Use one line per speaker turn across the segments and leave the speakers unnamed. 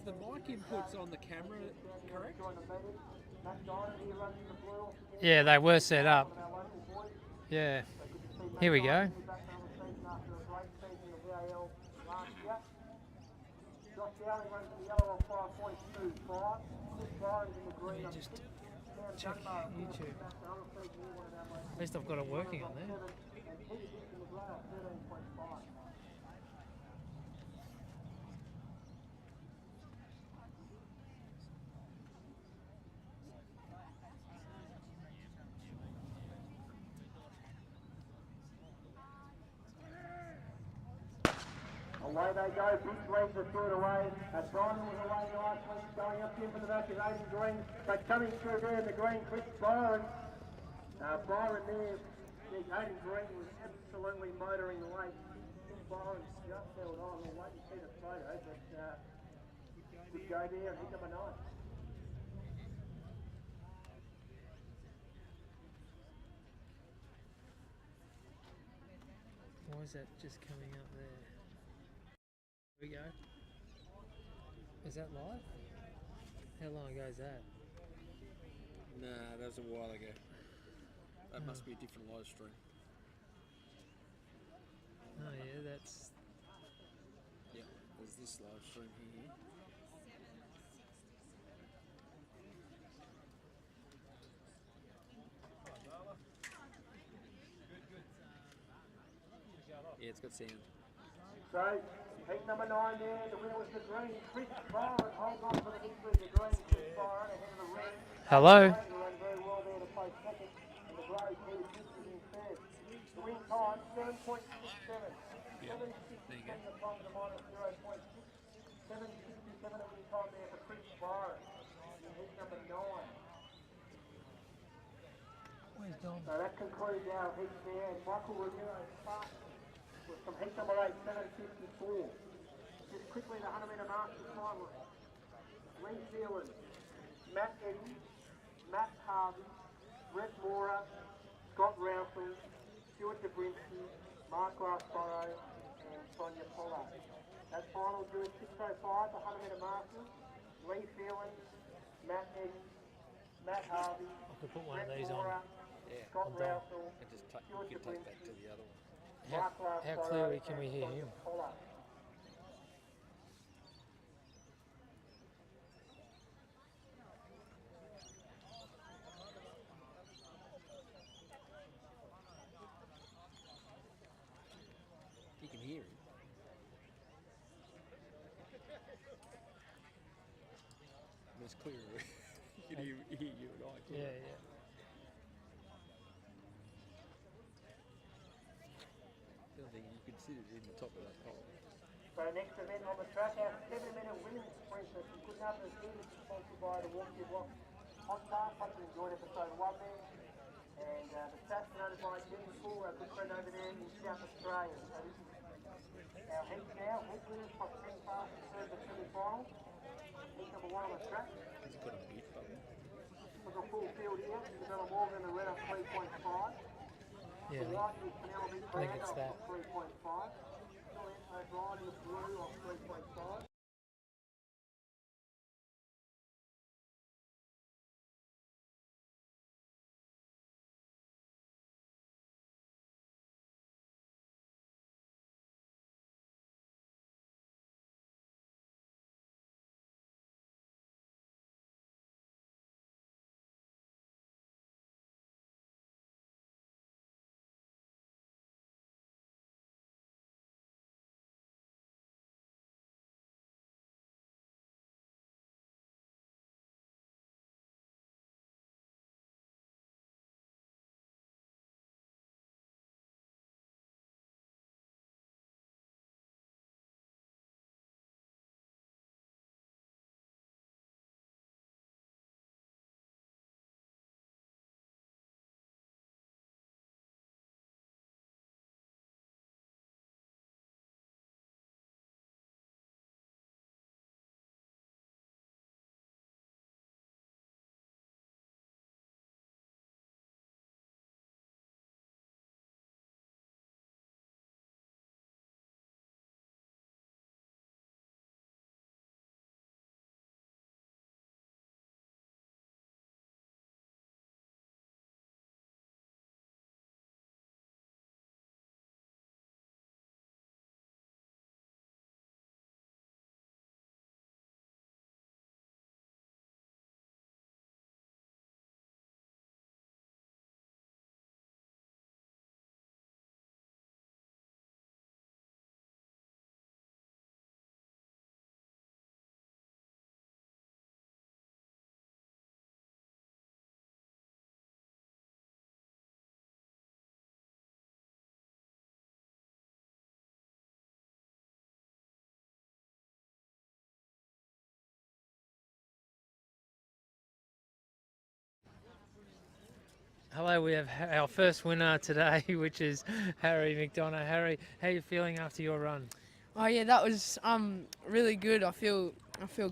the mic inputs on the camera correct?
Yeah, they were set up. Yeah. Here we go. Let me just check YouTube. At least I've got it working on there.
Away they go, big legs are through it away. Diamond was away last week, going up in from the back is Aiden Green. But coming through there in the green, Chris Byron. Byron there, Aiden Green was absolutely motoring the late. Byron just held on. We'll wait and see the photo, but good go there, and hit number 9.
Why is that just coming up there? Here we go. Is that live? How long ago is that?
Nah, that was a while ago. That must be a different live stream.
Oh yeah, that's...
Yeah, there's this live stream here. Yeah, it's got sound.
So, heat number 9 there, the winner was the green, Chris Byron. Hold on for the victory, the green, Chris Byron ahead of the red.
Hello?
Ran very well there to play second, and the grey Peter Gibson in third. The win time, 7.67.
Yeah,
7.67
there you go.
the time to the minus 0.6. 7.67 the win time there for Chris Byron in heat number 9.
Where's Dom?
So that concludes our heat there, and Michael Ramirez starts with from heat number 8, 7.54. Just quickly the 100 metre Masters final. Lee Sealand, Matt Eddy, Matt Harvey, Brett Mora, Scott Rousel, Stuart DeBrinsky, Mark Glassborough, and Sonia Pollard. That final drew at 6.05, the 100 metre Masters. Lee Sealand, Matt Eddy, Matt Harvey,
I could put one of
Brett
these
Mora,
on.
Yeah.
Scott Rousel,
And just
Stuart
you can take that
DeBrinsky,
to the other one.
Mark
How
Glassborough,
clearly can we
and
hear
Sonia
him?
Pollard.
You can hear him. And it's clear. You can hear you and I.
Yeah, yeah.
The other thing, you can sit it in the top of that pole.
So next event on the track, our 7-minute women's sprint session. Good enough as good, sponsored by the Walk Your Block podcast. Hope you enjoyed episode 1 there. And the track's noted by Jim Poole, our good friend over there in South Australia. So this is our heat now. Heat winners from 10 past the third to semi-final. Heat number 1 on the track.
Has it got a mute button?
With a full field here, Isabella Morgan, the red up 3.5.
Yeah,
The white is Penelope
I think
Brand
it's
off
that.
3.5. Julian O'Brien is blue off 3.5.
Hello, we have our first winner today, which is Harry McDonough. Harry, how are you feeling after your run?
Oh yeah, that was really good. I feel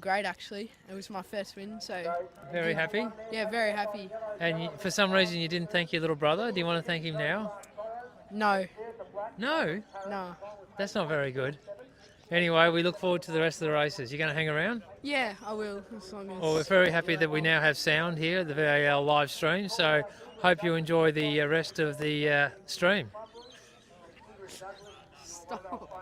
great actually. It was my first win, so
Very happy?
yeah, very happy.
And for some reason you didn't thank your little brother. Do you want to thank him now?
No,
No,
no.
that's not very good. Anyway, we look forward to the rest of the races. You're going to hang around?
Yeah, I will as long as.
Well, we're very happy that we now have sound here at the VAL live stream, so hope you enjoy the rest of the stream.
Stop.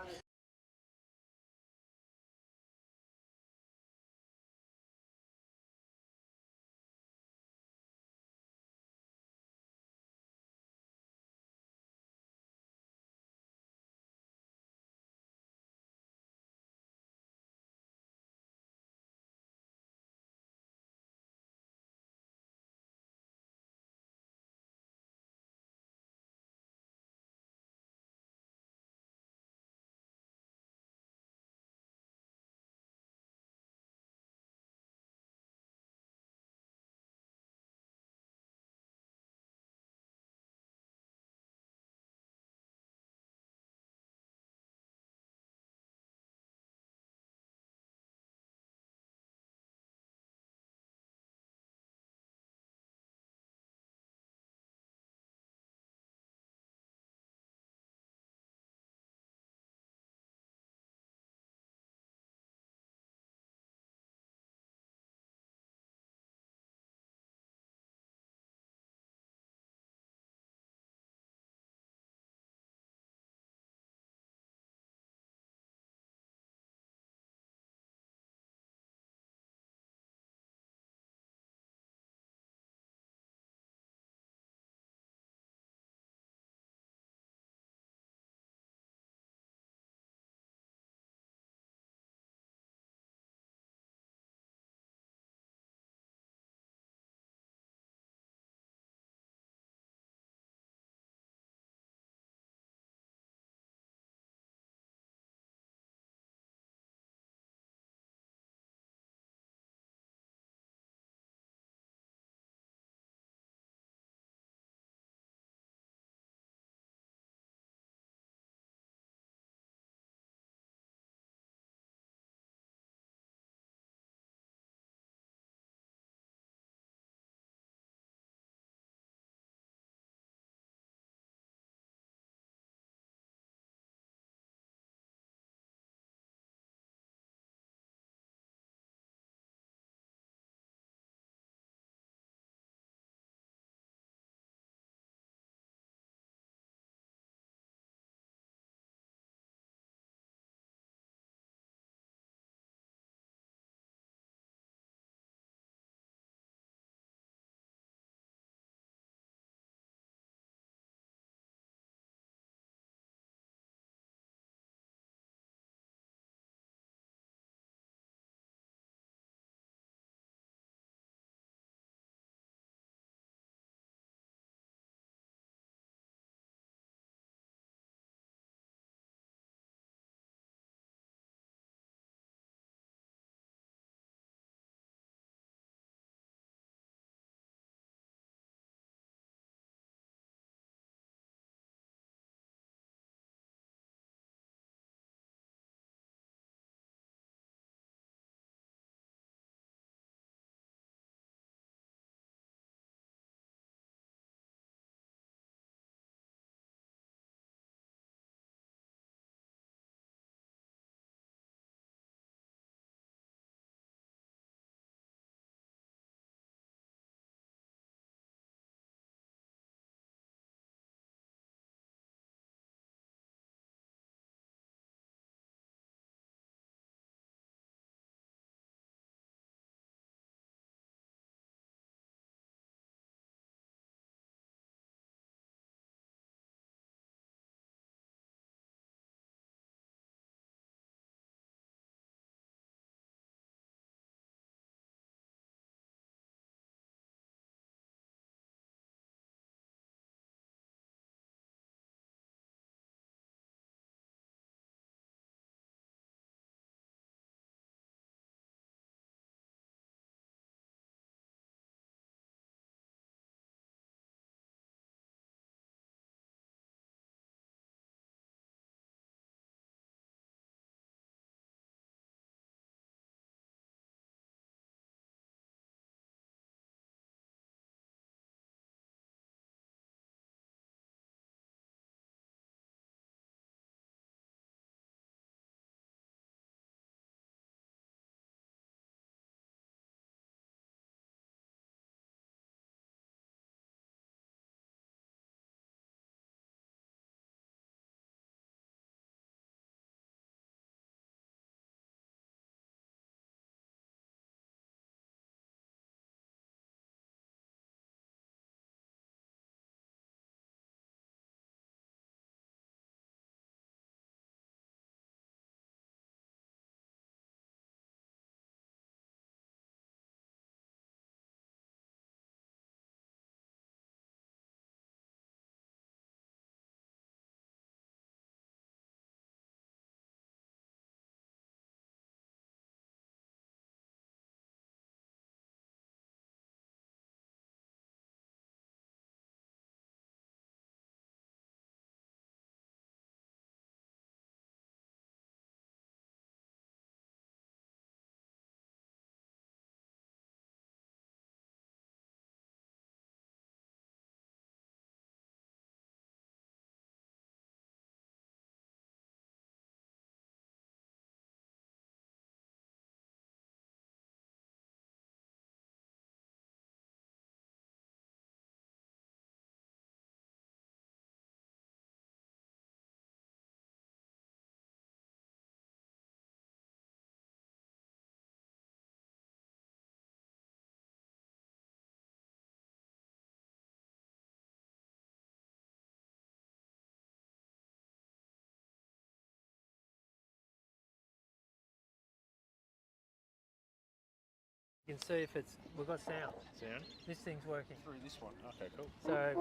You can see if it's. We've got sound.
Sound?
This thing's working.
Through this one. Okay, cool.
So.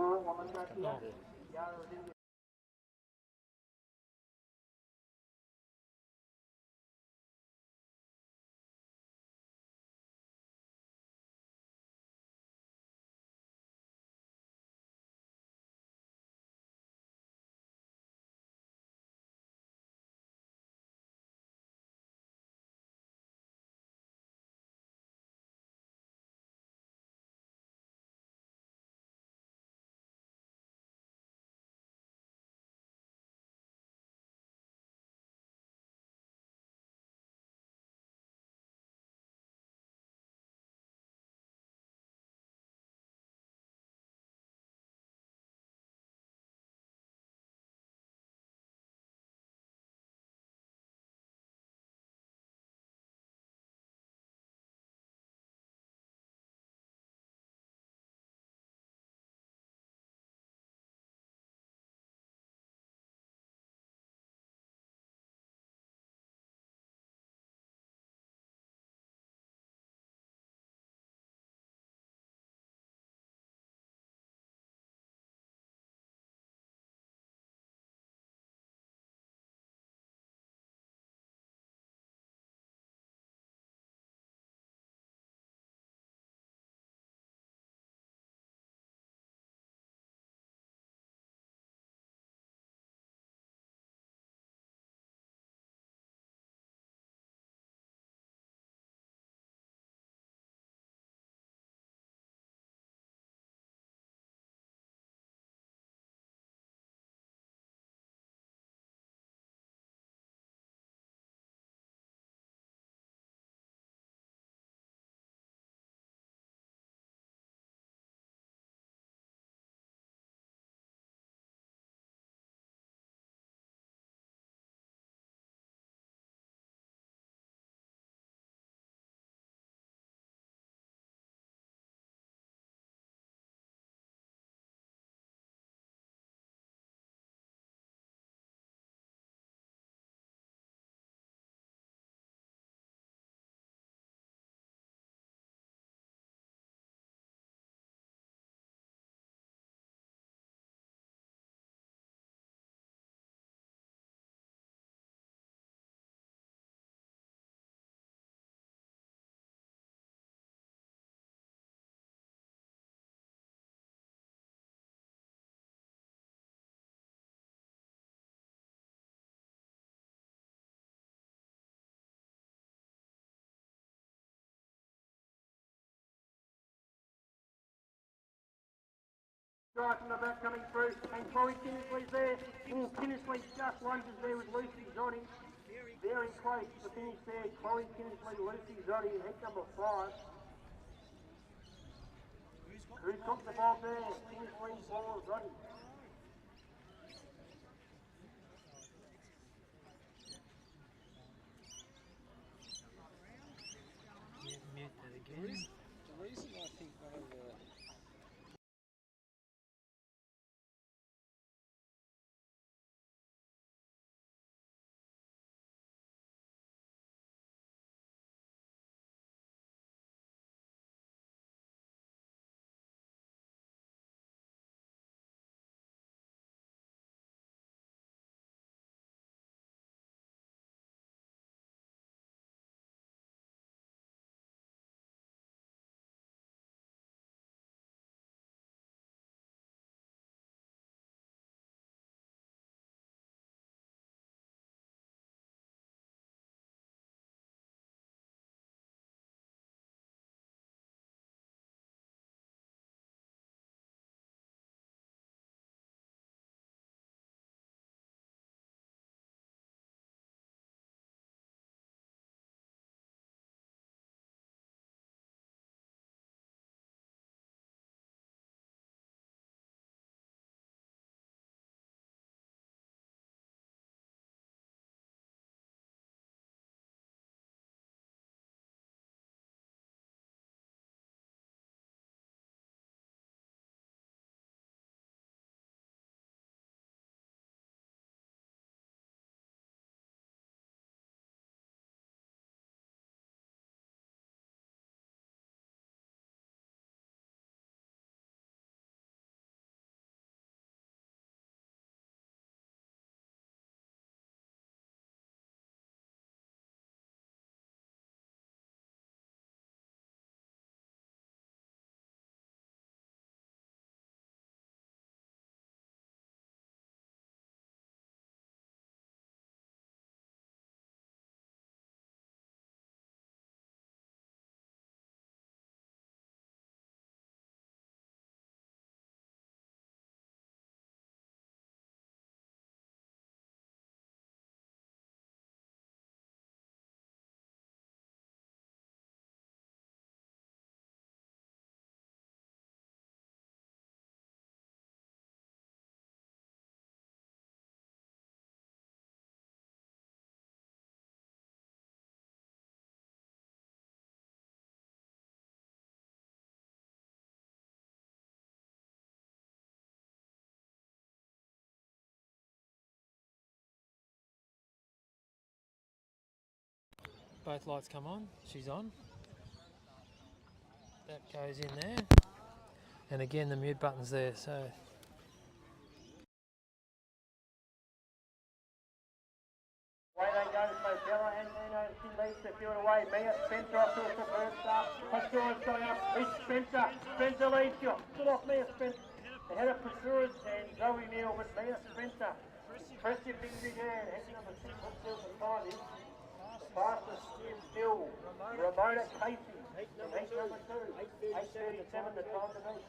Oh.
Guy from the back coming through, and Chloe Kinnersley's there. Kinnersley just lunges there with Lucy Zoddy. Very close to the finish there. Chloe Kinnersley, Lucy Zoddy, and heat number 5. Who's got the ball there? Kinnersley or Zoddy?
Mute that again.
The reason I think one of the
Both lights come on. She's on. That goes in there. And again, the mute button's there, so...
Away they go, so Bella and Nino, she leads the field away. Mia Spencer off to a superb start. Pastura's going up. It's Spencer. Spencer leads you. Good off Mia Spencer. Ahead of Pastura's and Zoe Neal, but Mia Spencer. Impressive big hand. Head number 6, let's see what the time is. The fastest is still Ramona Casey. From heat number 2. 8:37 the time to beat.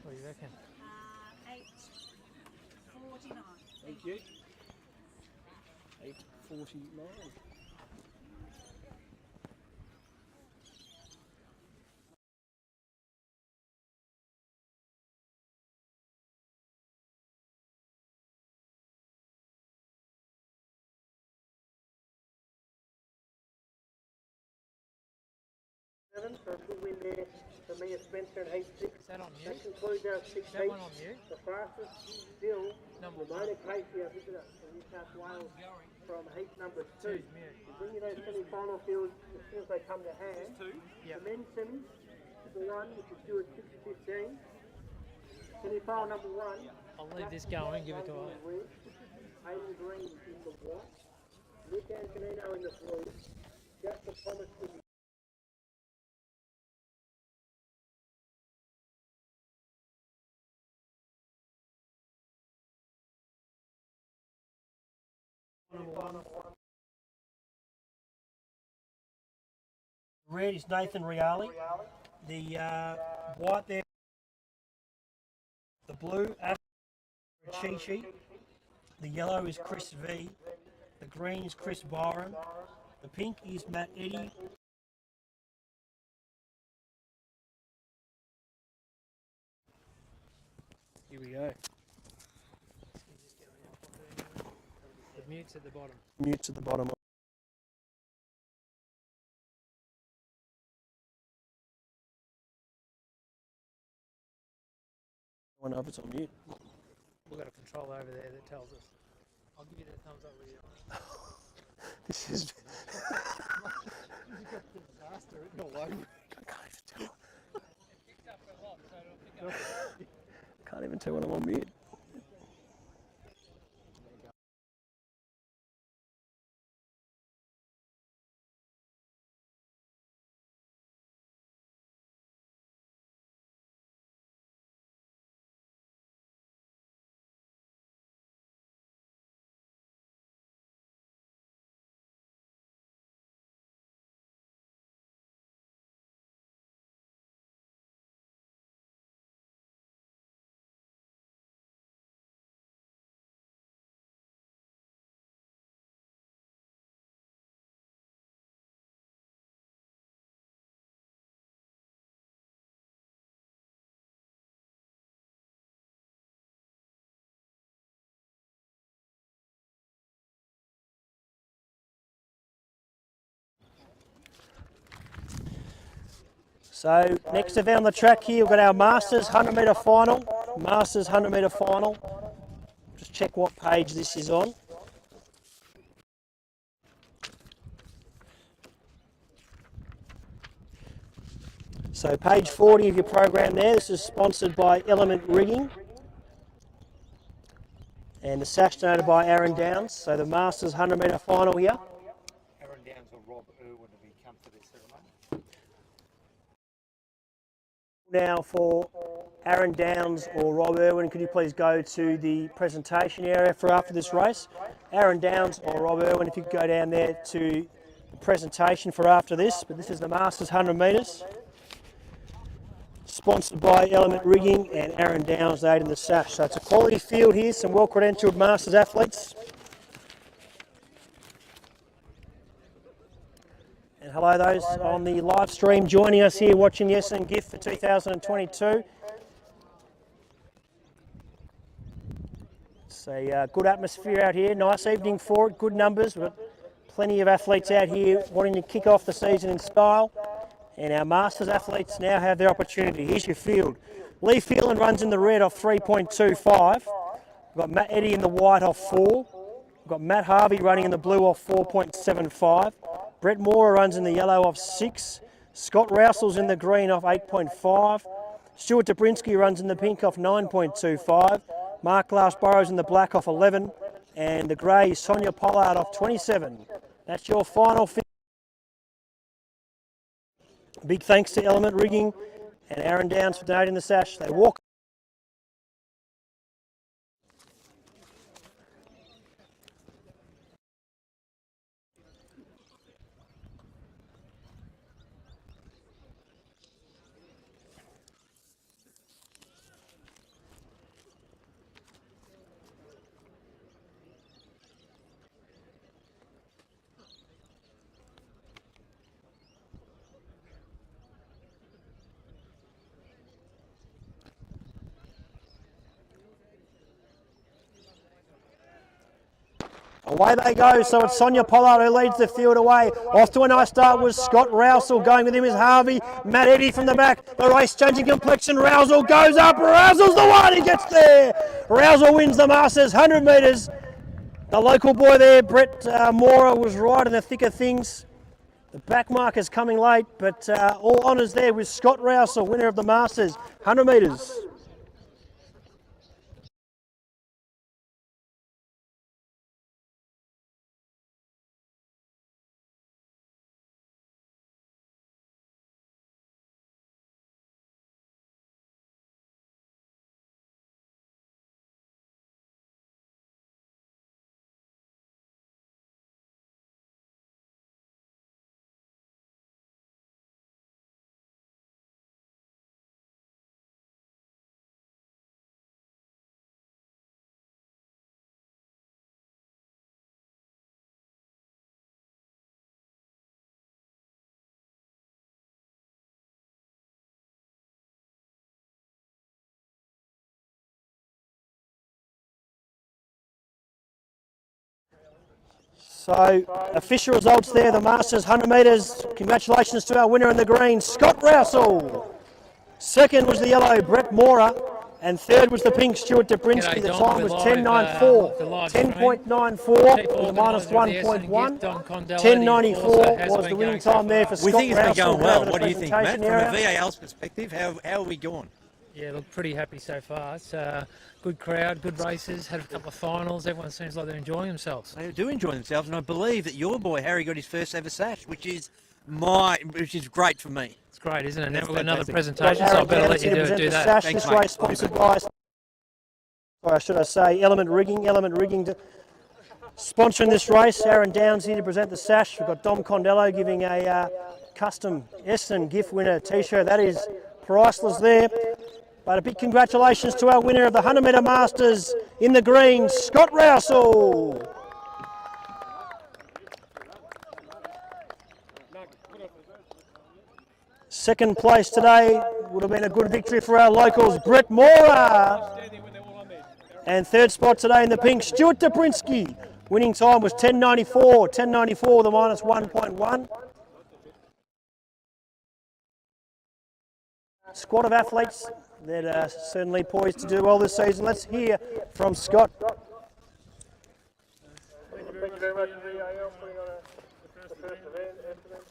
What do you reckon?
8:49.
Thank you. 8:49.
So a good win there for Mia Spencer and heat 6.
Is that on
That
mute?
concludes our 6
Is that one on mute?
The fastest still
Number
Ramona Casey, our visitor from New South Wales, from heat number 2.
Two's mute.
We'll bring you those semi-final fields as soon as they come to hand.
Yep.
The men's semis, number 1, which is due at 6:15. Semi-final number 1.
I'll leave this going, give it to her.
Hayden Green in the white. Nick Antonino in the blue. Jasper Thomas in the
Red is Nathan Reali. The white there, the blue, Chi-Chi. The yellow is Chris V. The green is Chris Byron. The pink is Matt Eddy.
Here we go.
The mute's at the bottom.
Mutes at the bottom. I wonder if it's on mute.
We've got a control over there that tells us. I'll give you the thumbs up with you on it.
This is.
Disaster written all over.
I can't even tell.
It picks up a lot, so it'll pick up.
Can't even tell when I'm on mute. So next event on the track here, we've got our Masters 100 metre final. Masters 100 metre final. Just check what page this is on. So page 40 of your program there. This is sponsored by Element Rigging. And the sash donated by Aaron Downs. So the Masters 100 metre final here.
Aaron Downs or Rob Irwin to be come to this ceremony.
Now for Aaron Downs or Rob Irwin, could you please go to the presentation area for after this race? Aaron Downs or Rob Irwin, if you could go down there to the presentation for after this. But this is the Masters 100 metres. Sponsored by Element Rigging and Aaron Downs aid in the sash. So it's a quality field here, some well-credentialed Masters athletes. And hello those on the live stream joining us here watching the Essendon Gift for 2022. It's a good atmosphere out here, nice evening for it, good numbers. We've got Plenty of athletes out here wanting to kick off the season in style, and our Masters athletes now have their opportunity. Here's your field. Lee Phelan runs in the red off 3.25. We've got Matt Eddy in the white off 4. We've got Matt Harvey running in the blue off 4.75. Brett Moore runs in the yellow off 6. Scott Rousel's in the green off 8.5. Stuart Dobrinsky runs in the pink off 9.25. Mark Glass-Burrows in the black off 11. And the grey Sonia Pollard off 27. That's your final finish. Big thanks to Element Rigging and Aaron Downs for donating the sash. They walk. Away they go, so it's Sonia Pollard who leads the field away. Off to a nice start was Scott Rousel. Going with him is Harvey. Matt Eddy from the back. The race changing complexion. Rousel goes up. Rousel's the one. He gets there. Rousel wins the Masters 100 metres. The local boy there, Brett Moore, was right in the thick of things. The back marker's coming late, but all honours there with Scott Rousel, winner of the Masters 100 metres. So, official results there, the Masters 100 metres. Congratulations to our winner in the green, Scott Rousel. Second was the yellow, Brett Moore. And third was the pink, Stuart Dobrinsky.
G'day,
The
Dom.
time was
We're
10.94.
live
10.94
Chief
with a minus
organiser of the
1.1.
Essendon gift, Don Condello,
10.94
has
was
been
the winning
going so
time there
far.
for
We
Scott
think it's been
Rousel
going
over
well.
the
What do you think, Matt?
presentation
From a
area.
VAL's perspective, how are we going?
Yeah, look, pretty happy so far. It's a good crowd, good races, had a couple of finals. Everyone seems like they're enjoying themselves.
They do enjoy themselves, and I believe that your boy Harry got his first ever sash, which is great for me.
It's great, isn't it? Now
That's
we've got another
fantastic.
presentation, so I
Aaron
better
Downs
let you
here to
do
present the
that.
sash.
Thanks,
This
mate.
race sponsored by, or should I say, Element Rigging. Element Rigging sponsoring this race. Aaron Downs here to present the sash. We've got Dom Condello giving a custom Essendon gift winner t-shirt. That is priceless there. But a big congratulations to our winner of the 100 metre Masters in the green, Scott Rousel. Second place today would have been a good victory for our locals, Brett Moore. And third spot today in the pink, Stuart Dobrinsky. Winning time was 10.94. 10.94 with a minus 1.1. Squad of athletes that are certainly poised to do well this season. Let's hear from Scott.
Thank you very much, VAL, putting on the first event, Essendon.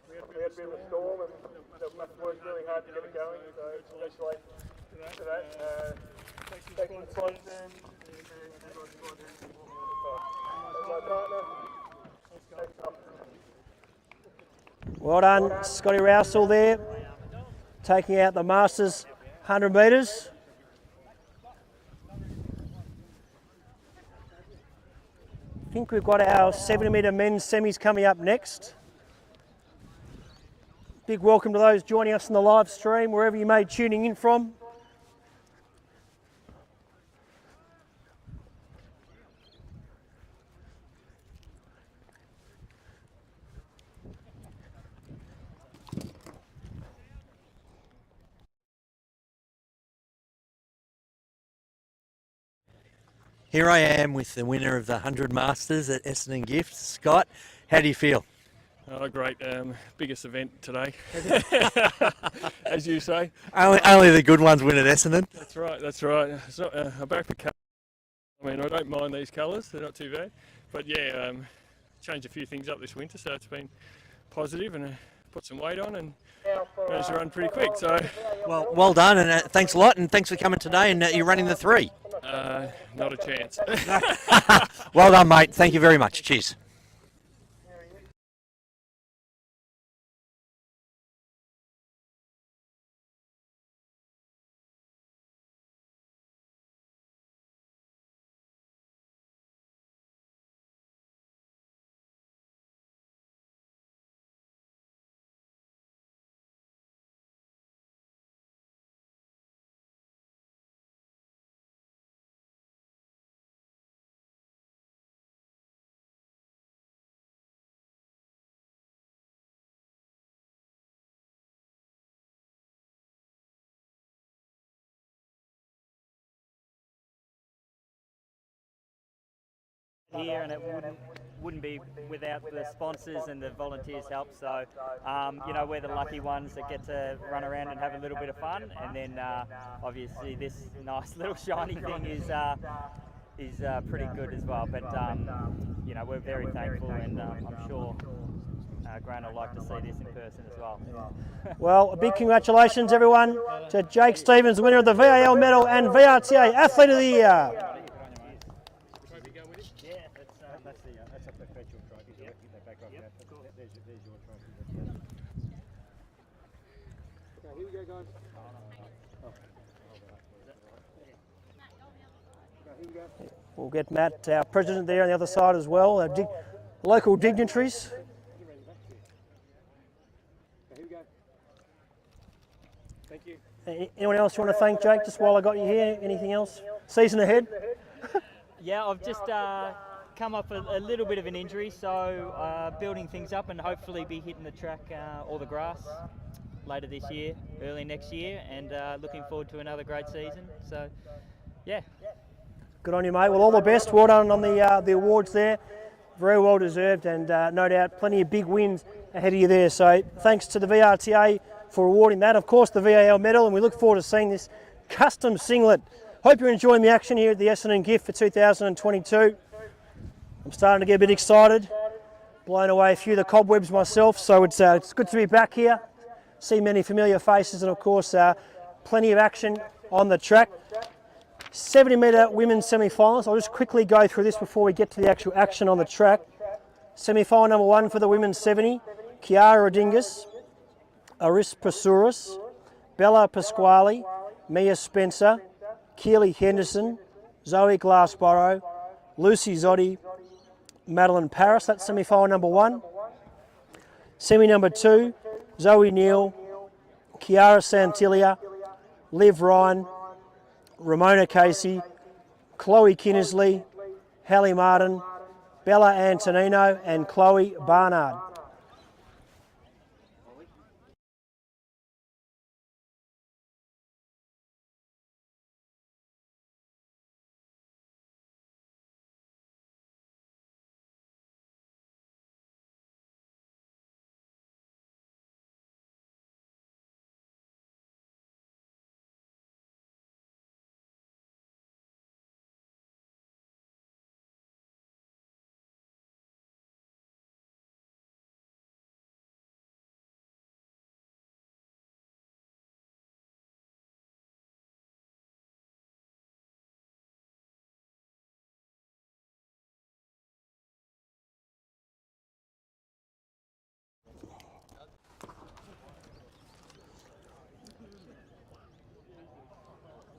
We had a bit of a storm and we worked really hard to get it going, so congratulations to that. Thank you, sponsors, and my partner. Thanks, Tom.
Well done, Scotty Rousel there, taking out the Masters 100 metres. I think we've got our 70 metre men's semis coming up next. Big welcome to those joining us in the live stream, wherever you may be tuning in from.
Here I am with the winner of the 100 Masters at Essendon Gift, Scott. How do you feel?
Oh, great. Biggest event today, as you say.
Only the good ones win at Essendon.
That's right, that's right. It's not, I back the colours. I mean, I don't mind these colours, they're not too bad. But yeah, changed a few things up this winter, so it's been positive and put some weight on and managed to run pretty quick. So,
Well done, and thanks a lot, and thanks for coming today, and you're running the 3.
not a chance.
Well done, mate. Thank you very much. Cheers.
Here, and it wouldn't be without the sponsors and the volunteers' help. So, you know, we're the lucky ones that get to run around and have a little bit of fun. And then, obviously, this nice little shiny thing is pretty good as well. But you know, we're very thankful, and I'm sure Grant will like to see this in person as well.
Well, a big congratulations, everyone, to Jake Stevens, winner of the VAL medal and VRTA Athlete of the Year.
That's a perpetual trophy. So get that back off. There's your trophy.
Okay, here we go, guys. Okay, here we go.
We'll get Matt, our president, there on the other side as well, our local dignitaries.
Okay, here we go. Thank you.
Anyone else you want to thank, Jake, just while I got you here? Anything else? Season ahead?
Yeah, I've just come up with a little bit of an injury, so building things up and hopefully be hitting the track or the grass later this year, early next year, and looking forward to another great season. So, yeah.
Good on you, mate. Well, all the best. Well done on the awards there. Very well deserved, and no doubt plenty of big wins ahead of you there. So thanks to the VRTA for awarding that. Of course, the VAL medal, and we look forward to seeing this custom singlet. Hope you're enjoying the action here at the Essendon Gift for 2022. I'm starting to get a bit excited, blown away a few of the cobwebs myself, so it's good to be back here, see many familiar faces, and of course plenty of action on the track. 70 metre women's semi-finals. I'll just quickly go through this before we get to the actual action on the track. Semi-final number 1 for the women's 70, Chiara Rodingas, Aris Pasuris, Bella Pasquale, Mia Spencer, Keely Henderson, Zoe Glassborough, Lucy Zotti, Madeline Paris. That's semi-final number 1. Semi number 2, Zoe Neal, Chiara Santilia, Liv Ryan, Ramona Casey, Chloe Kinnersley, Hallie Martin, Bella Antonino, and Chloe Barnard.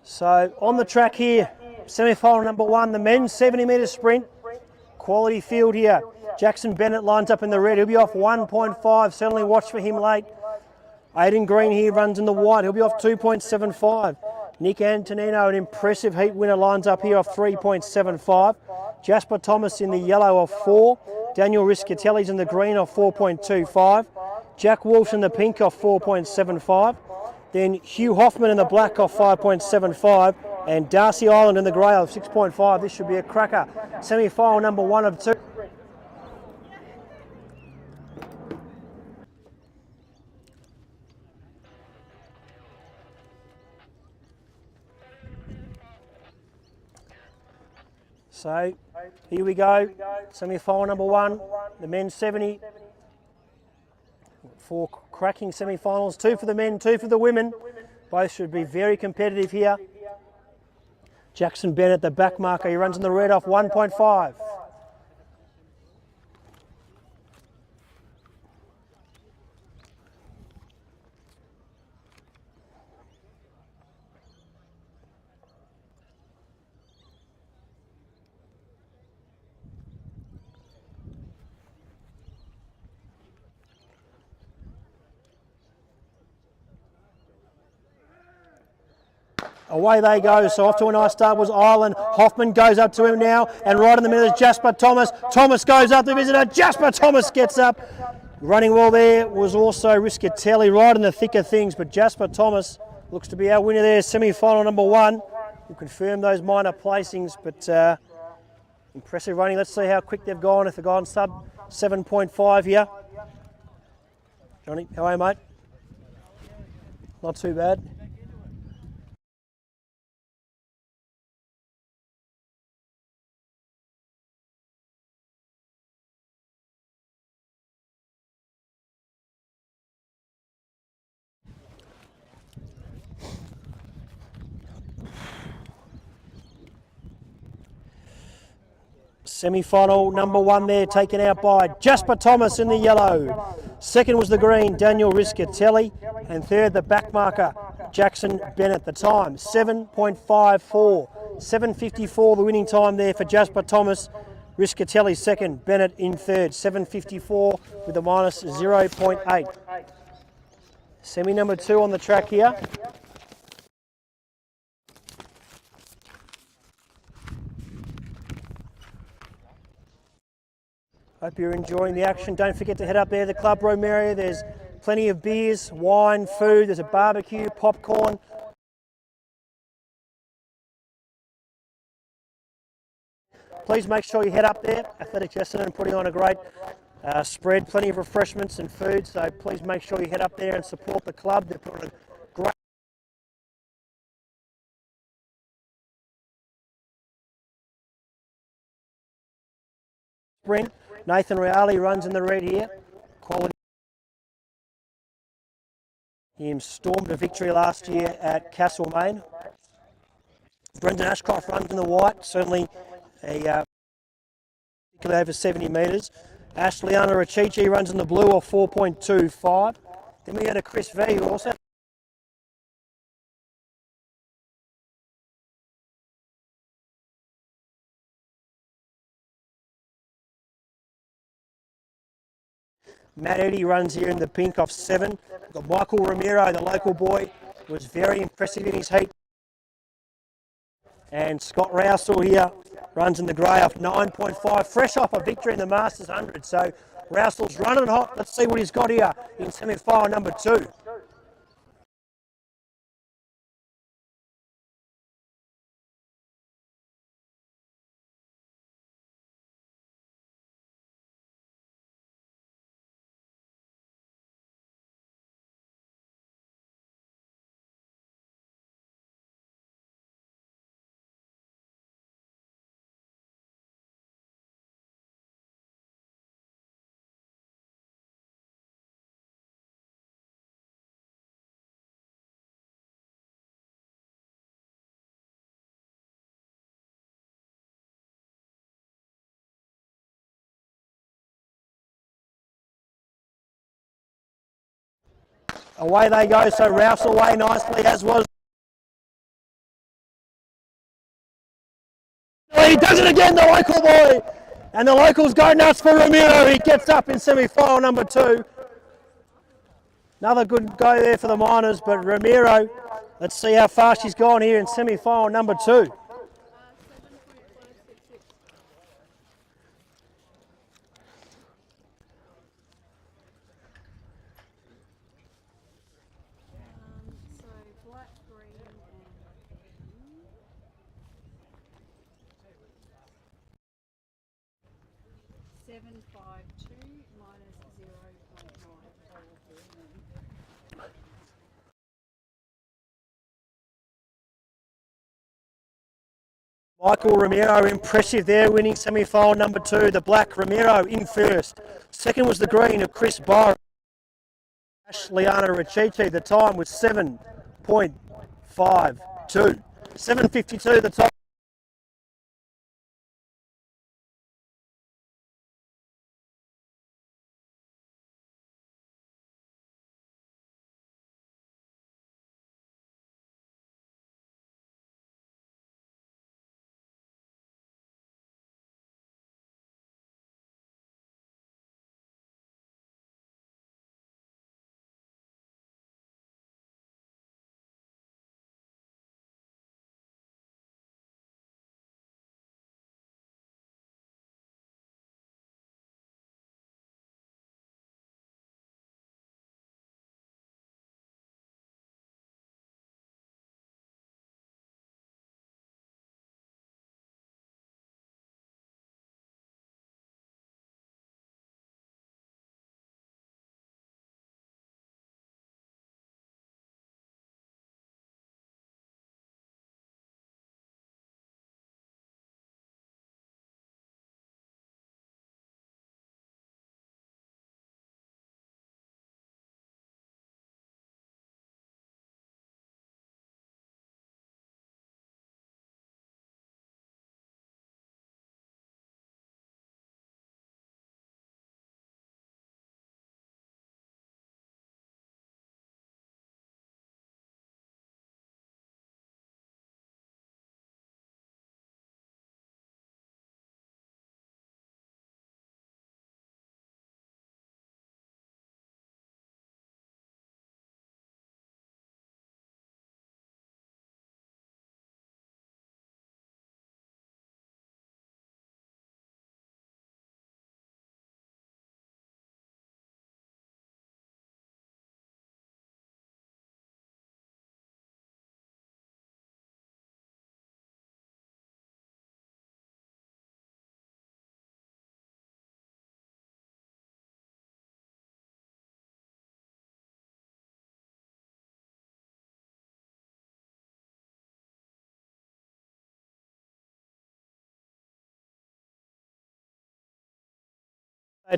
So on the track here, semi-final number 1, the men's 70 metre sprint. Quality field here. Jackson Bennett lines up in the red. He'll be off 1.5. Certainly watch for him late. Aidan Green here runs in the white. He'll be off 2.75. Nick Antonino, an impressive heat winner, lines up here off 3.75. Jasper Thomas in the yellow off 4. Daniel Riscatelli's in the green off 4.25. Jack Walsh in the pink off 4.75. Then Hugh Hoffman in the black off 5.75, and Darcy Island in the grey of 6.5. This should be a cracker. Semi-final number 1 of 2. So here we go, semi-final number 1, the men's 70. 4 cracking semi-finals, 2 for the men, 2 for the women. Both should be very competitive here. Jackson Bennett, the back marker, he runs in the red off 1.5. Away they go, so off to a nice start was Ireland. Hoffman goes up to him now, and right in the middle is Jasper Thomas. Thomas goes up to visitor, Jasper Thomas gets up. Running well there was also Riscatelli, right in the thick of things, but Jasper Thomas looks to be our winner there, semi-final number 1. We'll confirm those minor placings, but impressive running. Let's see how quick they've gone, if they've gone sub 7.5 here. Johnny, how are you, mate? Not too bad. Semi-final number 1 there, taken out by Jasper Thomas in the yellow. Second was the green, Daniel Riscatelli. And third, the back marker, Jackson Bennett. The time, 7.54. 7.54 the winning time there for Jasper Thomas. Riscatelli second, Bennett in third. 7.54 with a minus 0.8. Semi number 2 on the track here. Hope you're enjoying the action. Don't forget to head up there, the club room area. There's plenty of beers, wine, food. There's a barbecue, popcorn. Please make sure you head up there. Athletics Essendon putting on a great spread, plenty of refreshments and food. So please make sure you head up there and support the club. They're putting on a great sprint. Nathan Reale runs in the red here. Quality. He stormed a victory last year at Castlemaine. Brendan Ashcroft runs in the white, certainly a particularly over 70 metres. Ashleana Rachichi runs in the blue of 4.25. Then we go to Chris V, who also Matt Eddy runs here in the pink off 7. We've got Michael Ramiro, the local boy, was very impressive in his heat. And Scott Rousel here runs in the grey off 9.5, fresh off a victory in the Masters 100. So Rousel's running hot. Let's see what he's got here in semi-final number 2. Away they go, so Ralph's away nicely, as was. He does it again, the local boy. And the locals go nuts for Ramiro. He gets up in semi-final number 2. Another good go there for the Miners, but Ramiro, let's see how fast he's gone here in semi-final number 2.
So black, green, and 752 minus 0.9.
Michael Romero, impressive there, winning semi-final number 2. The black Romero in first. Second was the green of Chris Byron. Liana Rachichi, the time was 7.52. 7.52 the time.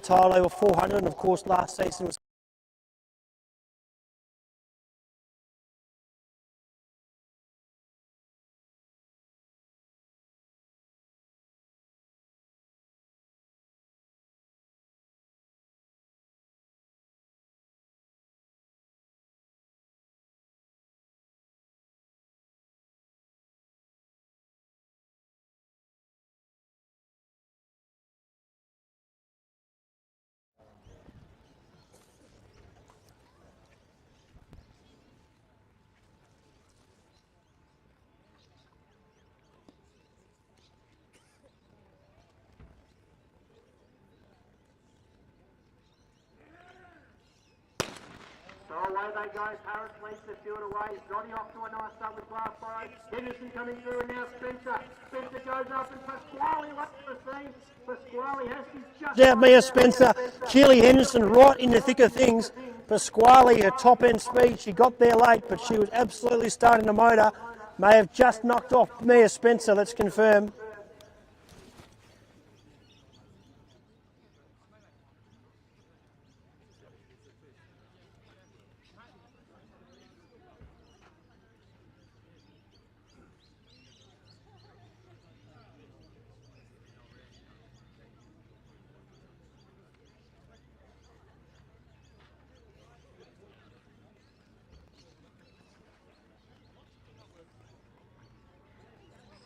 Title over 400, and of course last season was
So away they go. Paris leads the field away. Gotti off to a nice start with glass five. Henderson coming through, and now Spencer. Spencer goes up, and Pasquale left the scene. Pasquale has his just.
out Mia Spencer. Keely Henderson right in the thick of things. Pasquale, her top end speed, she got there late, but she was absolutely starting the motor. May have just knocked off Mia Spencer, let's confirm.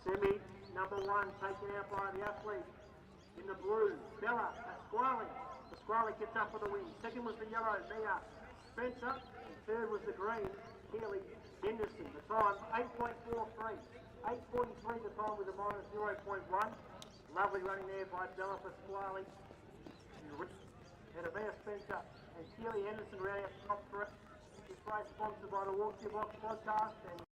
Semi number 1 taken out by the athlete in the blue. Bella Pasquale. Pasquale gets up for the win. Second was the yellow, Mia Spencer. And third was the green, Keely Henderson. The time 8.43. 8.43 the time with a minus 0.1. Lovely running there by Bella Pasquale. And Mia Spencer and Keely Henderson rounding up the top 3. This race sponsored by the Walk Your Box podcast and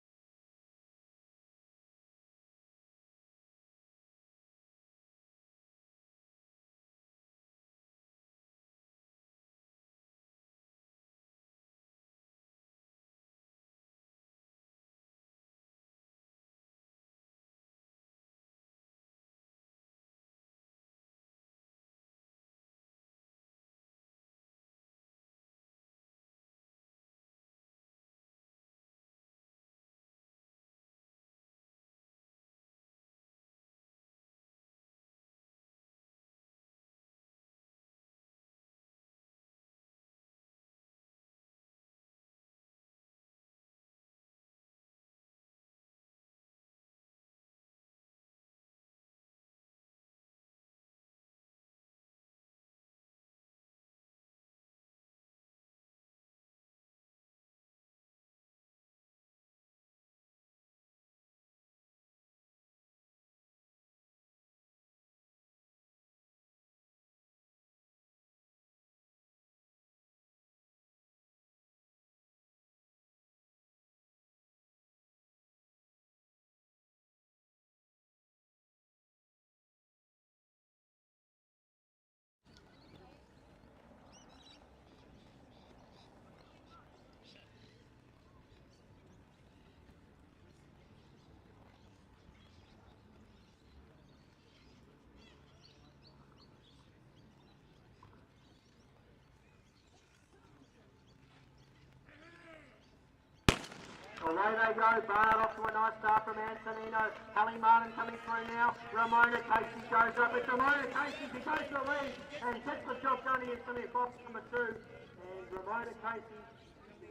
Away they go, barred off to a nice start from Antonino. Hallie Martin coming through now. Ramona Casey goes up. It's Ramona Casey who goes to the lead and gets the job done here. Coming box number 2. And Ramona Casey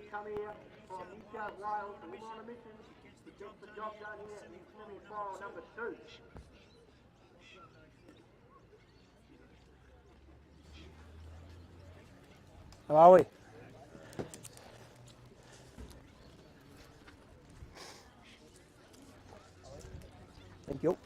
come here from New South Wales. A little on a mission to get the job done here in semi-final number 2.
How are we? Thank you.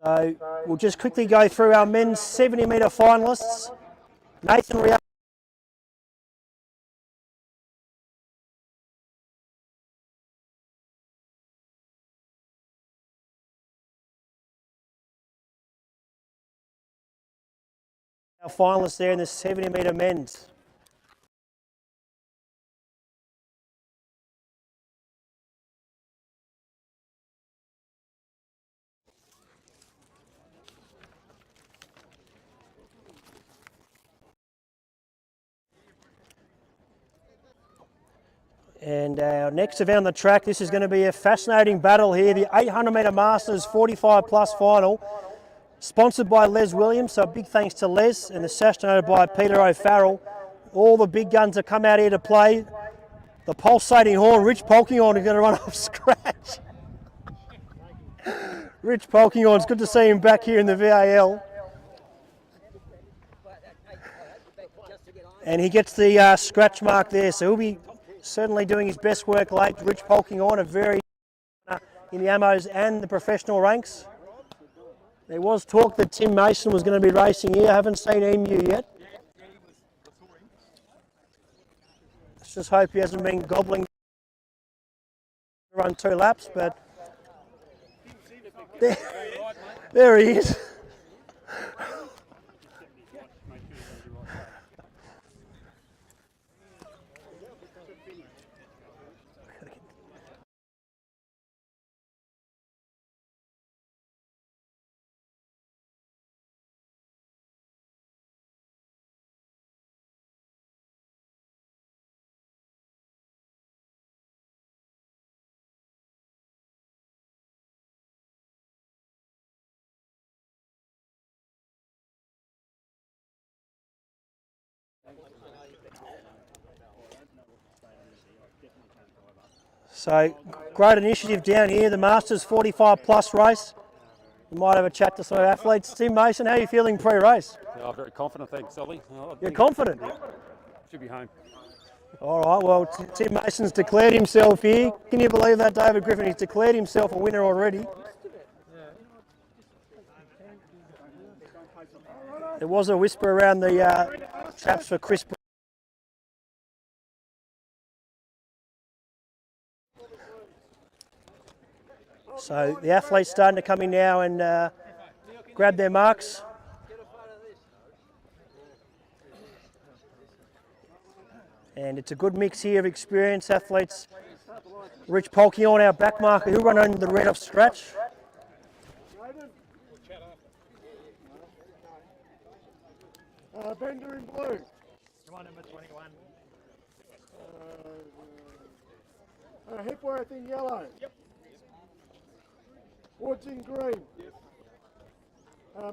So we'll just quickly go through our men's 70-metre finalists. Nathan Real. Our finalists there in the 70-metre men's. And our next event on the track, this is going to be a fascinating battle here, the 800-metre Masters 45 plus final, sponsored by Les Williams, so big thanks to Les, and the sash donated by Peter O'Farrell. All the big guns have come out here to play. The pulsating horn, Rich Polkinghorn, is going to run off scratch. Rich Polkinghorn, it's good to see him back here in the VAL. And he gets the scratch mark there, so he'll be certainly doing his best work late. Rich Polkinghorn, a very in the ammos and the professional ranks. There was talk that Tim Mason was going to be racing here. I haven't seen Emu yet. Let's just hope he hasn't been gobbling to run 2 laps, but there he is. So great initiative down here, the Masters 45 plus race. We might have a chat to some athletes. Tim Mason, how are you feeling pre-race?
Yeah, very confident, thanks, Ollie.
You're confident?
Should be home.
All right, well, Tim Mason's declared himself here. Can you believe that, David Griffin? He's declared himself a winner already. There was a whisper around the traps for Chris. So the athletes starting to come in now and grab their marks. And it's a good mix here of experienced athletes. Rich Polkion, our back marker, who run under the red off scratch.
Bender in blue.
Come on, number 21.
Hipworth in yellow. Yep. Woods in green. Yes.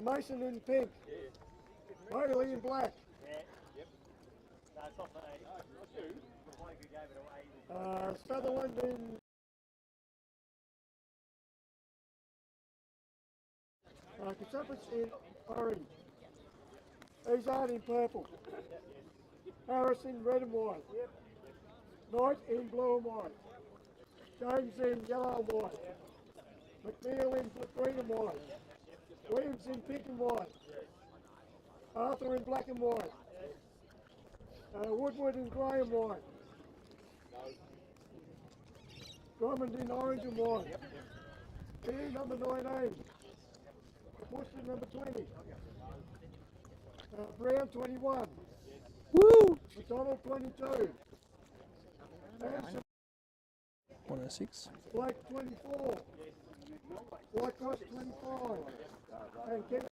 Mason in pink. Yeah. Bailey in black.
Yeah. Yep. No, it's not me. The bloke who gave it away.
Sutherland in Kasapis in orange. Izard in purple. Harris in red and white. Knight in blue and white. James in yellow and white. McNeil in green and white. Williams in pink and white. Arthur in black and white. Woodward in grey and white. Drummond in orange and white. P number 19. Bushman number 20. Brown 21.
Woo!
McDonald 22.
106.
Blake 24. Whitecross 25. And Kevin.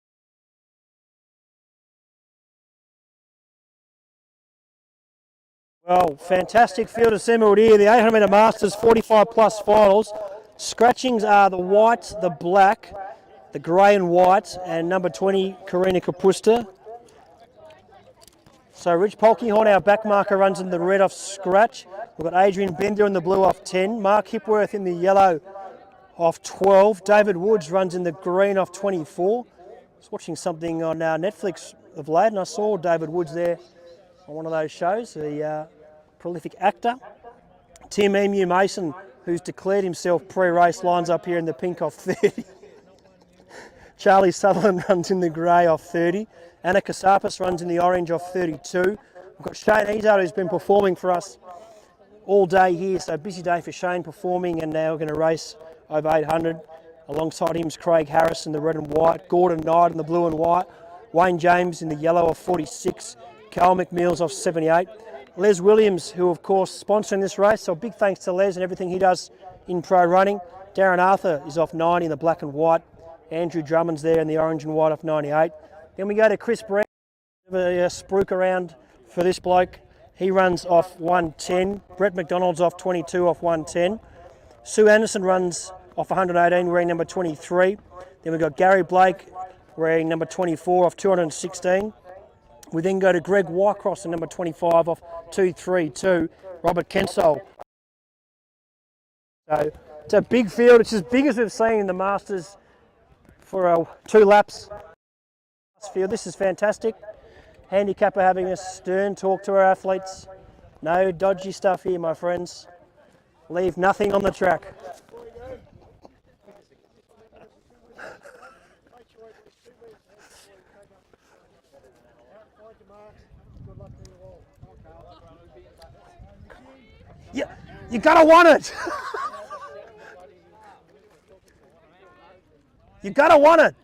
Well, fantastic field assembled here. The 800 metre Masters 45 plus finals. Scratchings are the white, the black, the grey and white, and number 20, Karina Kapusta. So Rich Polkinghorn, our back marker, runs in the red off scratch. We've got Adrian Bender in the blue off 10. Mark Hipworth in the yellow off 12. David Woods runs in the green off 24. I was watching something on Netflix of late and I saw David Woods there on one of those shows, the prolific actor. Tim Emu Mason, who's declared himself pre-race, lines up here in the pink off 30. Charlie Sutherland runs in the grey off 30. Anna Kasapis runs in the orange off 32. We've got Shane Izard, who's been performing for us all day here, so busy day for Shane performing, and now we're going to race over 800. Alongside him is Craig Harris in the red and white, Gordon Knight in the blue and white, Wayne James in the yellow off 46, Carl McMills off 78. Les Williams, who of course sponsoring this race, so big thanks to Les and everything he does in pro running. Darren Arthur is off 90 in the black and white. Andrew Drummond's there in the orange and white off 98. Then we go to Chris Brown, a spruik around for this bloke. He runs off 110. Brett McDonald's off 22 off 110. Sue Anderson runs off 118 wearing number 23. Then we've got Gary Blake wearing number 24 off 216. We then go to Greg Whitecross in number 25 off 232. Robert Kensole. So it's a big field. It's as big as we've seen in the Masters for 2 laps. Field. This is fantastic. Handicapper having a stern talk to our athletes. No dodgy stuff here, my friends. Leave nothing on the track. Yeah, you gotta want it. You gotta want it.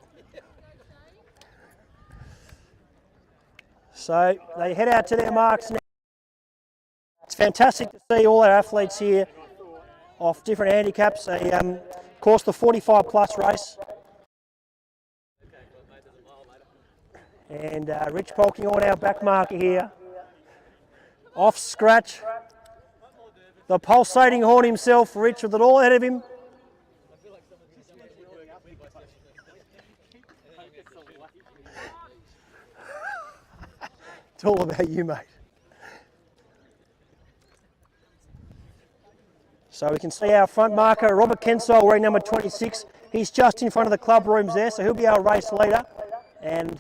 So they head out to their marks now. It's fantastic to see all our athletes here off different handicaps. Of course, the 45 plus race. And Rich Polking on our back marker here. Off scratch. The pulsating horn himself, Rich, with it all ahead of him. It's all about you, mate. So we can see our front marker, Robert Kensole, wearing number 26. He's just in front of the club rooms there, so he'll be our race leader. And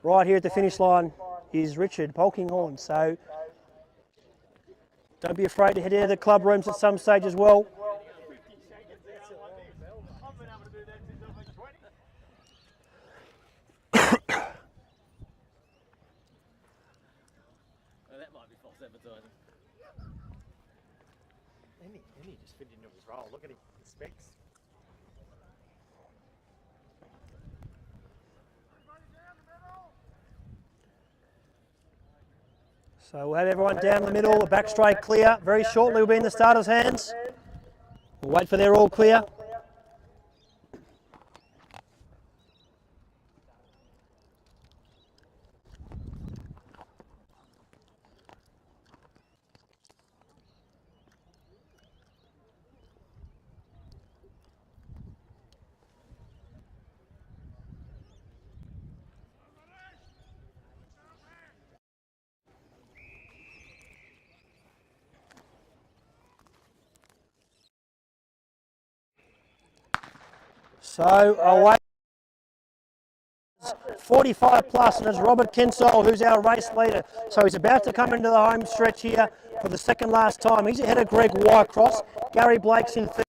right here at the finish line is Richard Polkinghorn. So don't be afraid to head into the club rooms at some stage as well.
That might be false advertising. Emmy just fit into his role. Look at him, his specs.
So we'll have everyone down the middle, the back straight clear. Very shortly we'll be in the starters' hands. We'll wait for their all clear. So away 45 plus, and it's Robert Kinsole who's our race leader. So he's about to come into the home stretch here for the second last time. He's ahead of Greg Wycross. Gary Blake's in third.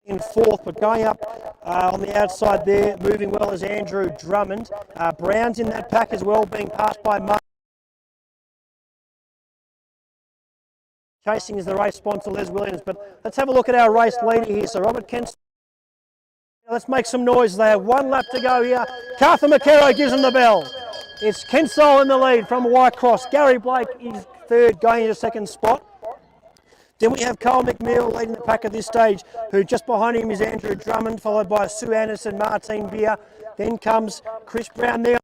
In fourth, but going up on the outside there, moving well is Andrew Drummond. Brown's in that pack as well, being passed by Mark. Chasing is the race sponsor, Les Williams. But let's have a look at our race leader here. So Robert Kent. Let's make some noise there. 1 lap to go here. Cartha McKerrow gives him the bell. It's Kinsole in the lead from Whitecross. Gary Blake is third, going into second spot. Then we have Cole McNeil leading the pack at this stage, who just behind him is Andrew Drummond, followed by Sue Anderson, Martine Beer. Then comes Chris Brown there.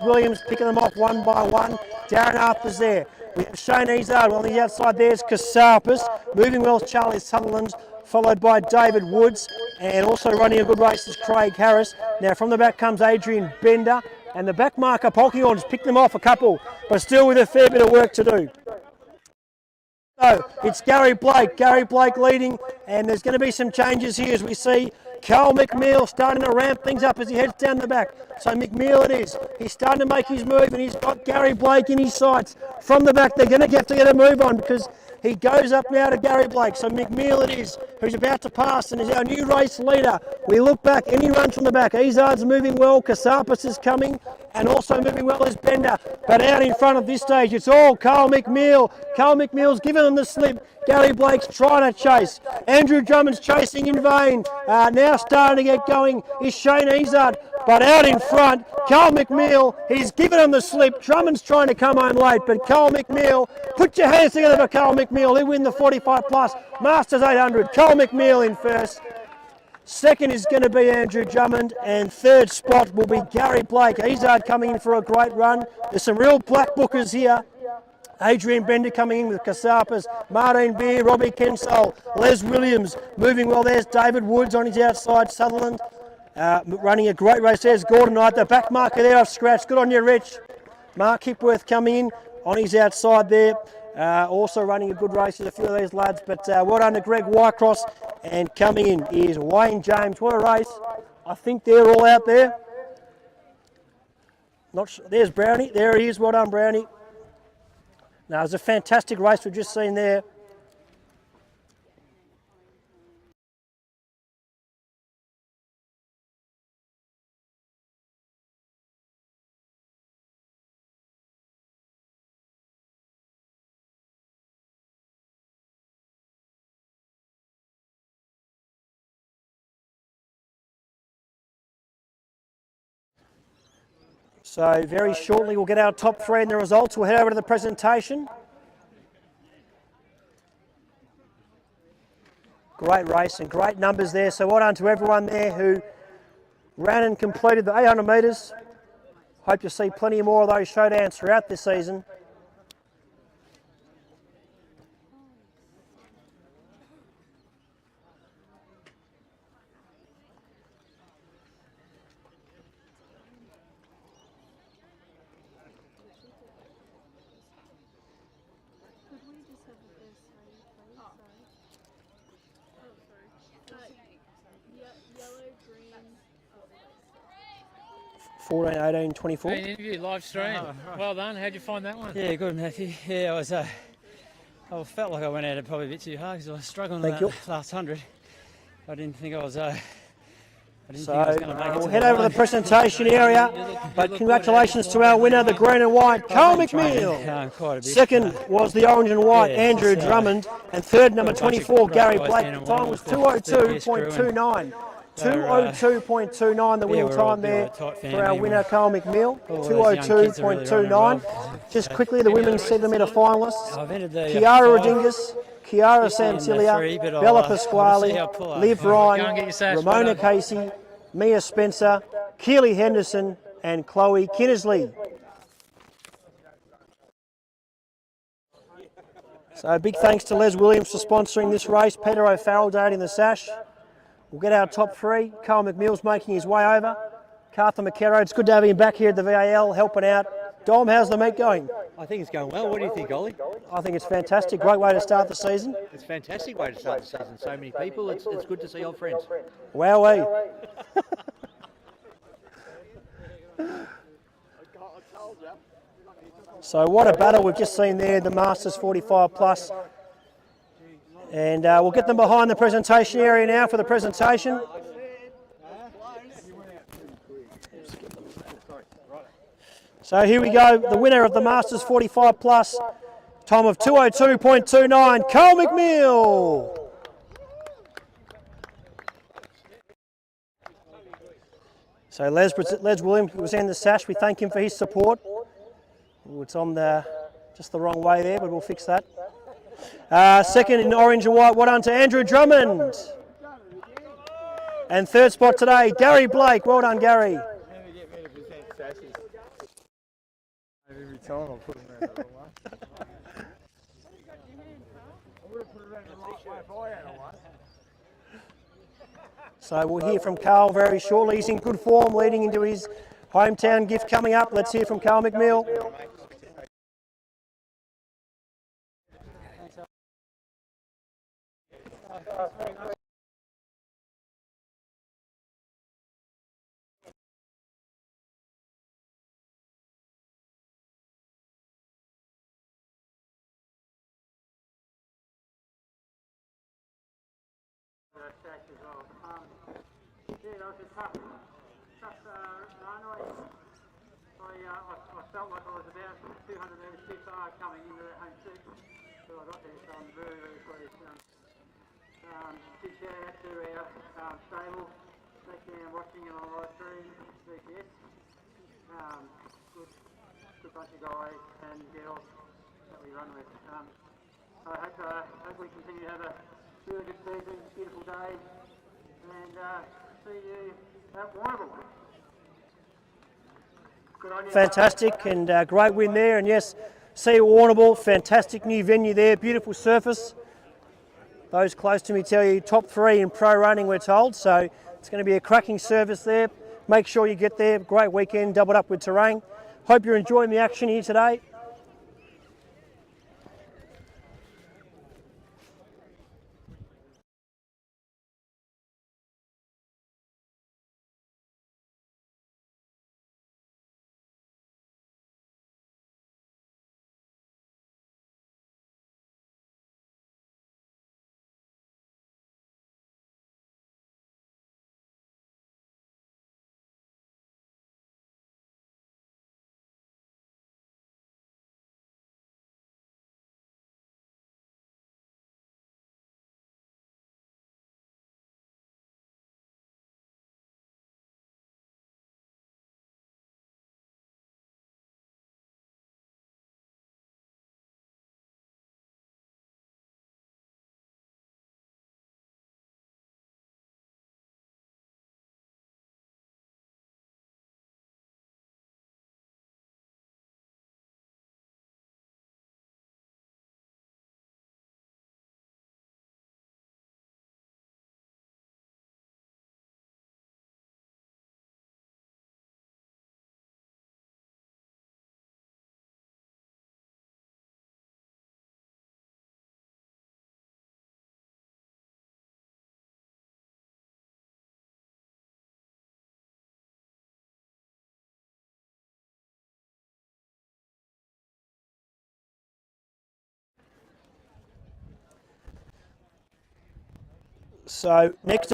Williams picking them off one by one. Darren Harper's there. We have Shane Izard. On the outside there's Casarpis. Moving well is Charlie Sutherland, followed by David Woods. And also running a good race is Craig Harris. Now from the back comes Adrian Bender. And the back marker Polkinghorn's picked them off a couple, but still with a fair bit of work to do. So it's Gary Blake leading, and there's going to be some changes here as we see Cal McNeil starting to ramp things up as he heads down the back. So McNeil it is. He's starting to make his move, and he's got Gary Blake in his sights. From the back, they're going to have to get a move on because he goes up now to Gary Blake. So McNeil it is, who's about to pass and is our new race leader. We look back, and he runs from the back. Izard's moving well, Casarpis is coming, and also moving well is Bender. But out in front of this stage, it's all Carl McNeil. Carl McNeil's giving them the slip. Gary Blake's trying to chase. Andrew Drummond's chasing in vain. Now starting to get going is Shane Izard. But out in front, Carl McNeil, he's given him the slip. Drummond's trying to come home late, but Carl McNeil, put your hands together for Carl McNeil. He'll win the 45 plus Masters 800. Carl McNeil in first. Second is going to be Andrew Drummond, and third spot will be Gary Blake. Izard coming in for a great run. There's some real black bookers here. Adrian Bender coming in with Casarpis, Martine Beer, Robbie Kinsole, Les Williams moving well. There's David Woods on his outside, Sutherland running a great race. There's Gordon Knight, the back marker there off scratch. Good on you, Rich. Mark Hipworth coming in on his outside there. Also running a good race with a few of these lads, but well done to Greg Wycross. And coming in is Wayne James. What a race. I think they're all out there. Not sure. There's Brownie. There he is. Well done, Brownie. Now, it was a fantastic race we've just seen there. So very shortly we'll get our top three and the results. We'll head over to the presentation. Great race and great numbers there. So well done to everyone there who ran and completed the 800 metres. Hope to see plenty more of those showdowns throughout this season. 14, 18, 24.
Hey, interview live stream. Well done. How'd you find that one?
Yeah, good, Matthew. Yeah, I felt like I went at it probably a bit too hard because I was struggling
Thank
with
you.
that last 100. I didn't think I was.
So
going to make it
we'll
to
head
the
over to the
line.
presentation area, but congratulations to our winner, the green and white, Carl McNeil.
Quite a bit.
Second was the orange and white,
yeah,
Andrew
it's,
Drummond, and third, number
got a bunch of
24,
great
Gary
guys
Blake.
in
The
and
time
one
was
with the PS crew
202.29.
They're,
202.29, the winning
we're all
time there
a tight
for
family.
our winner, Carl McNeil.
All those young kids are really running
202.29.
well.
Just quickly, the women's 7-metre finalists.
I've entered the
Kiara
five.
Rodingas, Kiara
This and the
Santilia,
three, but
Bella
I'll see
Pasquale,
how I pull up.
Liv
Go and get
Ryan,
your sash,
Ramona
well done.
Casey, Mia Spencer, Keely Henderson, and Chloe Kinnersley. So big thanks to Les Williams for sponsoring this race. Peter O'Farrell donating the sash. We'll get our top three. Carl McNeil's making his way over. Cartha McKerrow, it's good to have him back here at the VAL helping out. Dom, how's the meet going?
I think it's going well. What do you think, Ollie?
I think it's fantastic. Great way to start the season.
It's a fantastic way to start the season. So many people. It's good to see old friends.
Wowee. So what a battle we've just seen there, the Masters 45 plus. And we'll get them behind the presentation area now for the presentation. So here we go, the winner of the Masters 45 plus, time of 202.29, Carl McNeil. So Les Williams was in the sash. We thank him for his support. Ooh, it's on just the wrong way there, but we'll fix that. Second in orange and white, well done to Andrew Drummond. And third spot today, Gary Blake. Well done, Gary.
Every time I'll put them around the wrong way. I would have put it around the right way if I had a one.
So we'll hear from Carl very shortly. He's in good form leading into his hometown gift coming up. Let's hear from Carl McNeil.
Yeah, that was a tough run. I felt like I was about 200 metres too far coming into that home seat, so I got there, so I'm very, very pleased. Big shout out to our stable, especially watching it on live stream, VCS. Good bunch of guys and girls that we run with. I hope we continue to have a really good season, beautiful day, and see you at Warrnambool. Good on you.
Fantastic and great win there. And yes, see you at Warrnambool. Fantastic new venue there, beautiful surface. Those close to me tell you top three in pro running, we're told. So it's going to be a cracking service there. Make sure you get there. Great weekend, doubled up with terrain. Hope you're enjoying the action here today. So next.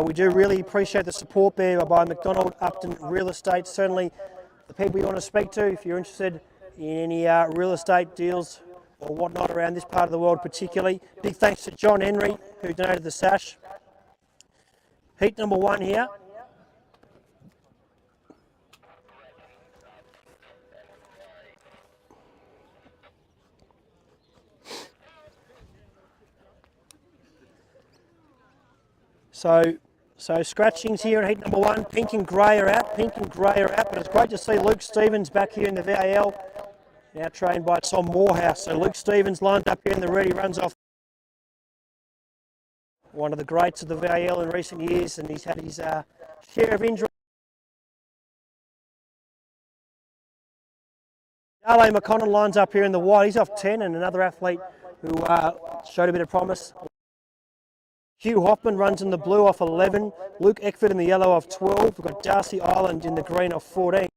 We do really appreciate the support there by McDonald Upton Real Estate. Certainly the people you want to speak to if you're interested in any real estate deals or whatnot around this part of the world particularly. Big thanks to John Henry who donated the sash. Heat number 1 here. So scratchings here in heat number 1. Pink and grey are out. But it's great to see Luke Stevens back here in the VAL. Now trained by Tom Morehouse. So Luke Stevens lined up here in the red. He runs off. One of the greats of the VAL in recent years, and he's had his share of injuries. Dale McConnell lines up here in the white. He's off 10, and another athlete who showed a bit of promise. Hugh Hoffman runs in the blue off 11. Luke Eckford in the yellow off 12. We've got Darcy Island in the green off 14.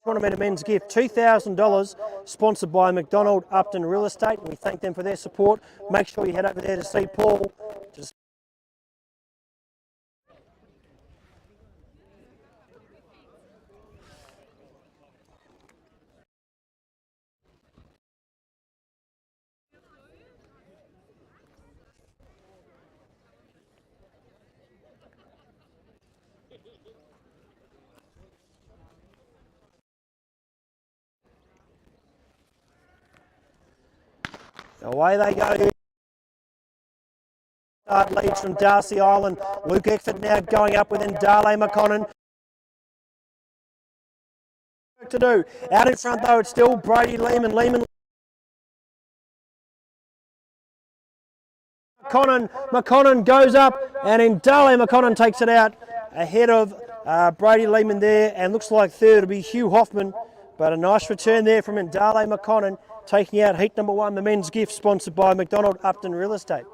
Tournament men's gift, $2,000, sponsored by McDonald Upton Real Estate. We thank them for their support. Make sure you head over there to see Paul. Away they go here. Start leads from Darcy Island. Luke Eckford now going up within Dale McConnell. To do. Out in front though, it's still Brady Lehman. McConnell goes up, and then Dale McConnell takes it out ahead of Brady Lehman there, and looks like third will be Hugh Hoffman. But a nice return there from Dale McConnell, taking out heat number 1, the men's gift, sponsored by McDonald Upton Real Estate.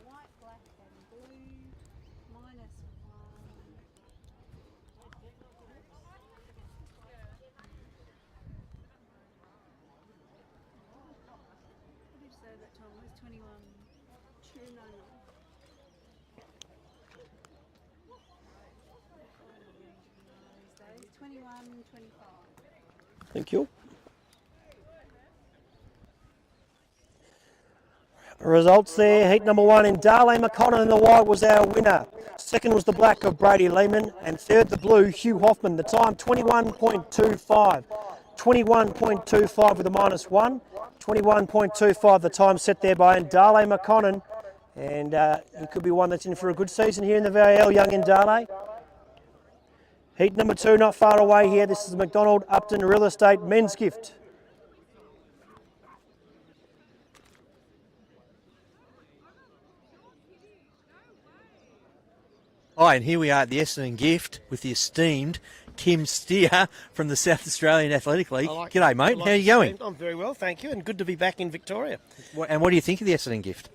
White, black and blue, -1. What did you say that time was? 21.299. These days, 21.25.
Thank you. Results there, heat number 1 in Dale McConnell in the white was our winner. Second was the black of Brady Lehman, and third the blue, Hugh Hoffman. The time 21.25. 21.25 with a -1. 21.25 the time set there by Dale McConnell, and he could be one that's in for a good season here in the VAL, young Dale. Heat number 2 not far away here. This is McDonald Upton Real Estate men's gift.
Hi, and here we are at the Essendon gift with the esteemed Tim Steer from the South Australian Athletic League. G'day, mate. How are you going?
I'm very well, thank you, and good to be back in Victoria.
And what do you think of the Essendon gift?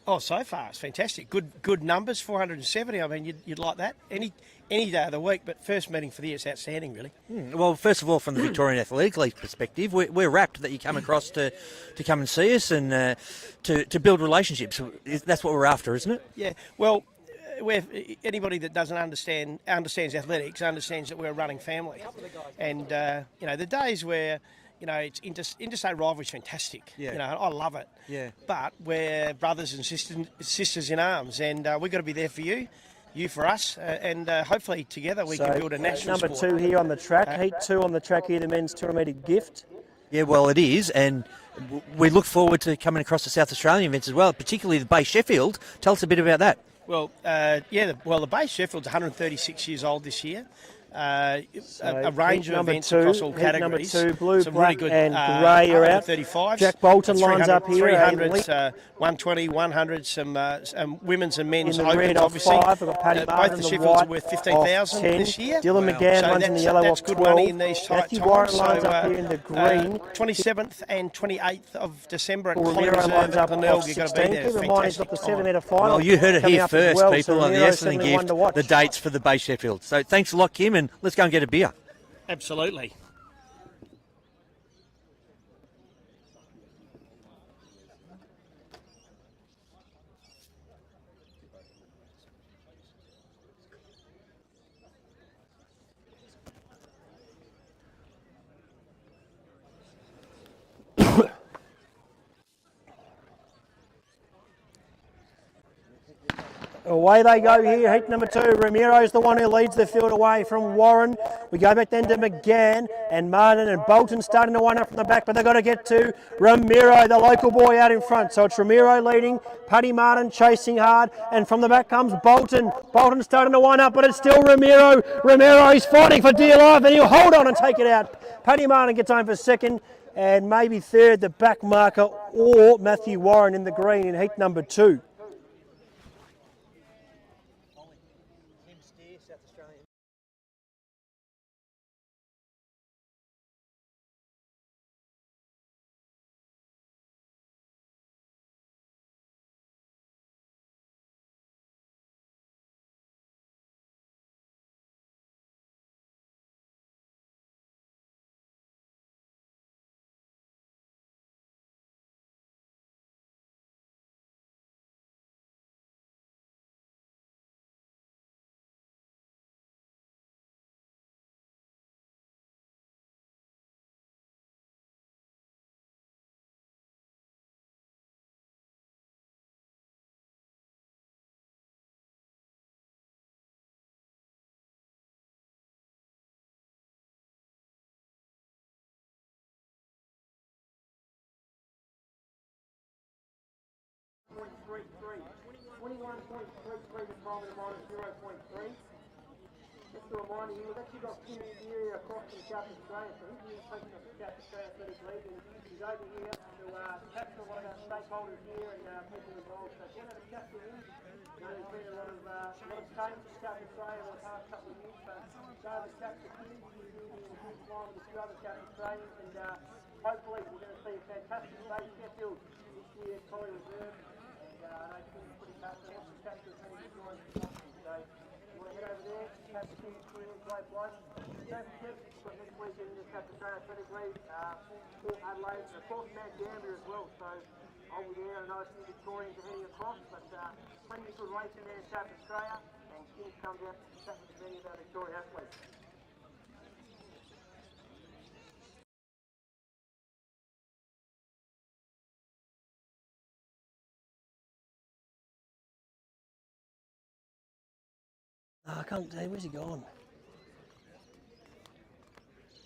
Oh, so far it's fantastic. Good numbers, 470. I mean, you'd like that any day of the week, but first meeting for the year is outstanding, really.
Well, first of all, from the Victorian Athletic League perspective, we're rapt that you come across to come and see us and to build relationships. That's what we're after, isn't it?
Yeah. Well, anybody that doesn't understands athletics understands that we're a running family, and the days where it's interstate rivalry is fantastic.
Yeah.
I love it.
Yeah.
But we're brothers and sisters in arms, and we've got to be there for you for us, and hopefully together we can build a national
number
sport.
2 here on the track, heat 2 on the track here, the men's 200-metre gift.
Yeah, well, it is, and we look forward to coming across the South Australian events as well, particularly the Bay Sheffield. Tell us a bit about that.
Well, the Bay Sheffield's 136 years old this year. a range of
number
events
two,
across all
heat number
categories.
two, blue,
some
black
really good
and grey are out.
35s.
Jack Bolton lines up here.
300s, 120, 100, some women's and men's
in the red
opens,
off
obviously.
5, we've got Paddy Martin
Both
in
the
the
Sheffields
white
are worth 15,000 this year.
Dylan McGann runs in the yellow
that's
off
good
12.
money in these tight
Matthew
times.
Warren lines up here in the green.
27th and 28th of December at
Paul
Colin
Ramiro
Reserve
lines
at
up
Glenelg.
off
You've got to
16.
be there.
Keep in mind he's got the 7 metre final.
Well, you heard it
coming
here
up as
first,
well,
people,
so
on the
Ramiro
Essendon
certainly one
gift,
to watch.
the dates for the Bay Sheffield. So thanks a lot, Kim, and let's go and get a beer.
Absolutely.
Away they go here, heat number 2. Ramiro's the one who leads the field away from Warren. We go back then to McGann and Martin and Bolton starting to wind up from the back, but they've got to get to Ramiro, the local boy out in front. So it's Ramiro leading, Paddy Martin chasing hard, and from the back comes Bolton. Bolton starting to wind up, but it's still Ramiro. Ramiro's fighting for dear life, and he'll hold on and take it out. Paddy Martin gets home for second, and maybe third, the back marker, or Matthew Warren in the green in heat number 2.
Just a reminder, we've actually got Kim here across from South Australia, so he's been taking up the South Australia Athletic League, and he's over here to chat to one of our stakeholders here and people involved. So we'll have a chat to him. There's been a lot of change in South Australia over the past couple of years, so go have a chat to him. He's been in a good time with a few other South Australians, and hopefully we're going to see a fantastic Bay Sheffield this year at Colin Reserve. And I know Kim's pretty passionate. Wants to chat to as many Victorians as possible. So you want to head over there, chat to Kim, great bloke. Don't forget, we've got next weekend in the South Australia Athletic League, Port Adelaide, and of course Mount Gambier as well. So I'll be there. I know a few Victorians are heading across, but plenty of good racing there in South Australia. And Kim comes out to chat with many of our Victorian athletes.
I can't see, where's he gone?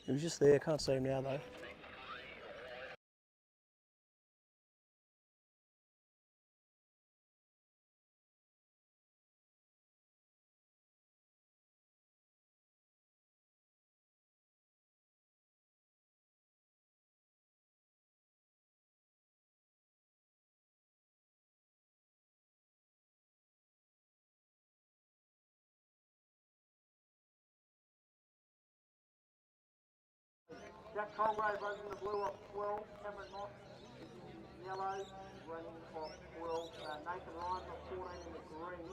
He was just there, can't see him now though.
Jack Colgrave runs in the blue off 12, Cameron Moss yellow running off 12, Nathan Ryan off 14 in the green,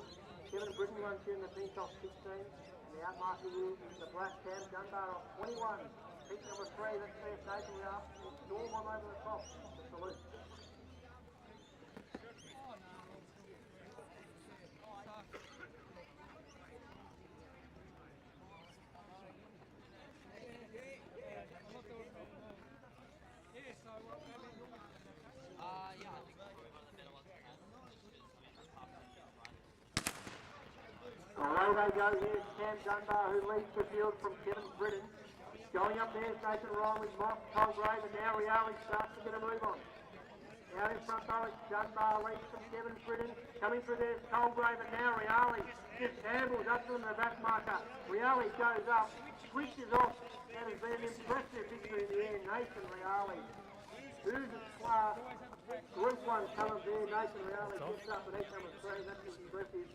Kevin Britton runs here in the pink off 16, and the outmarker here is the black Cam Dunbar off 21. Peak number 3, let's see if Nathan we are. Storm on over the top, the salute. Away they go, here's Cam Dunbar who leads the field from Kevin Britton. Going up there is Nathan Ryan with Moss, Colgrave, and now Riali starts to get a move on. Out in front though, it's Dunbar leads from Devon Britton. Coming through there, Colgrave, and now Reale just ambles up to the back marker. Reale goes up, switches off. That has been an impressive victory in the air, Nathan Reale. Who's Group 1 colours there, Nathan Reale gets up at 8 number 3, that's impressive.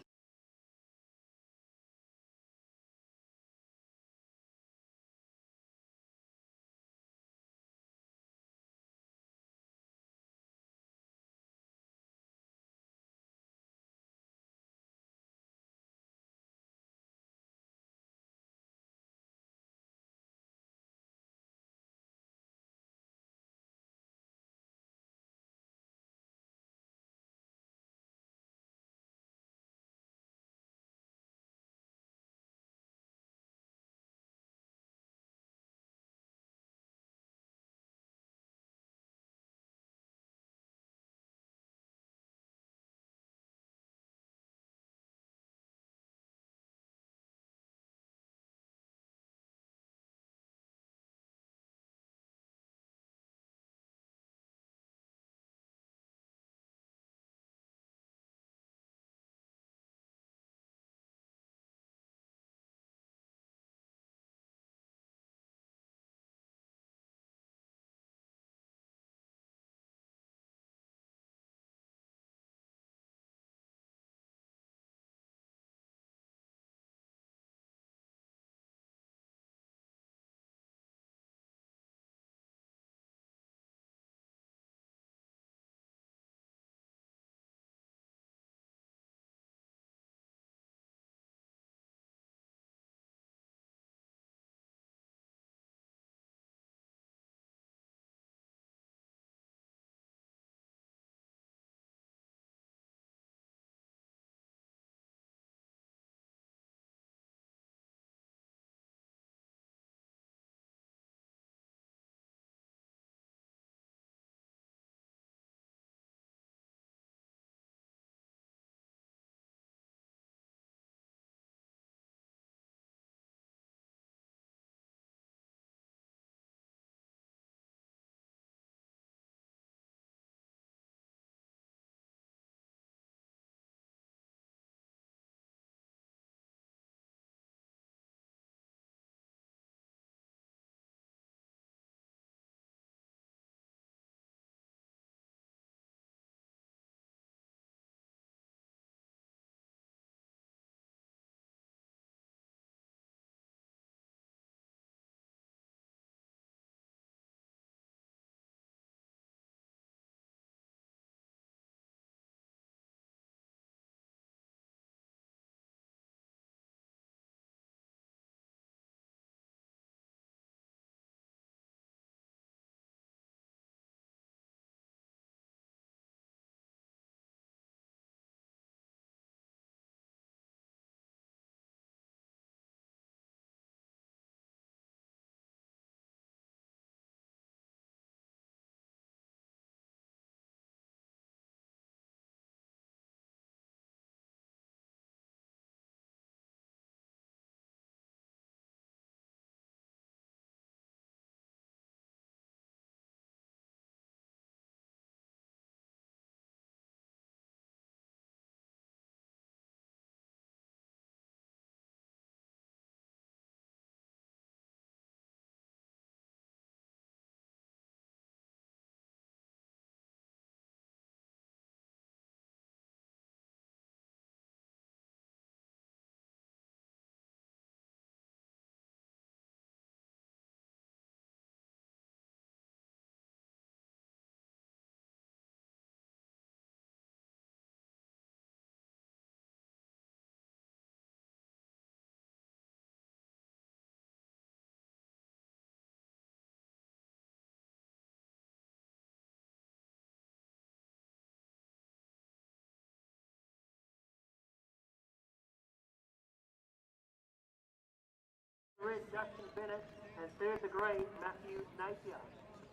Red, Justin Bennett, and third the green, Matthew Napier.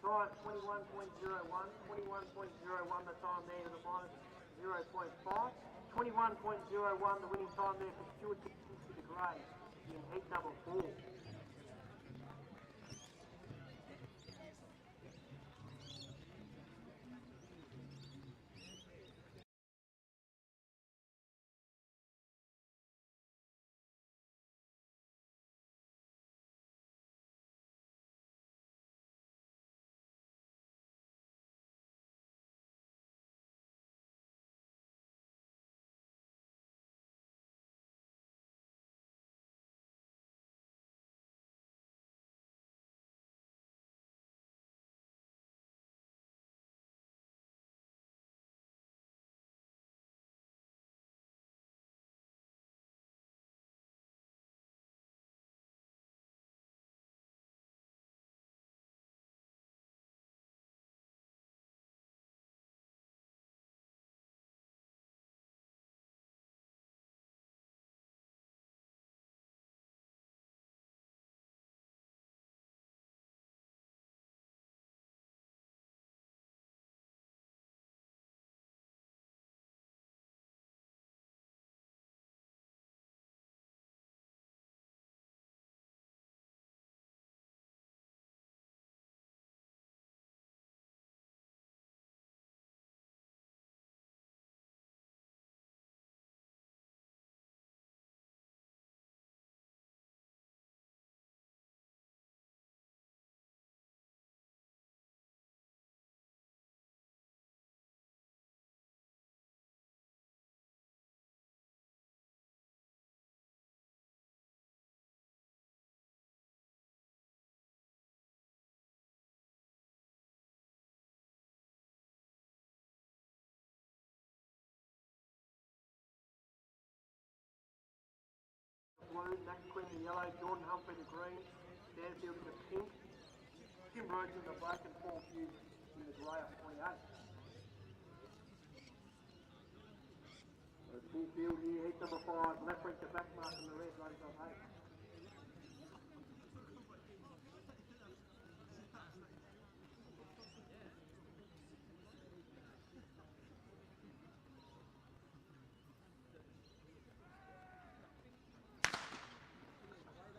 Time 21.01, 21.01 the time there to the minus 0.5. 21.01 the winning time there for Stuart Kipsey the grey in heat number 4. blue, Max Quinn the yellow, Jordan Humphrey the green, Stanfield in the pink, Tim Rhodes in the black, and Paul Hughes in the grey off 28. So full field here, heat number 5, left wing to back mark in the red, runs off 8.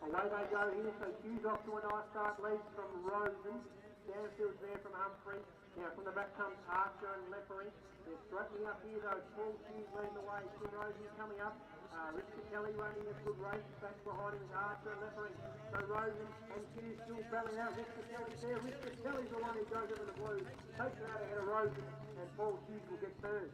Away they go here, so Hughes off to a nice start, leads from Rosen, Stanfield's there from Humphrey. Now from the back comes Archer and Leffery. They're straightening up here though, Paul Hughes leading the way, Tim Rosen coming up. Richard Kelly running a good race, back behind him is Archer and Leffery. So Rosen and Hughes still battling out, Richard Kelly's there, Richard Kelly's the one who goes over the blue, takes it out ahead of Rosen, and Paul Hughes will get third.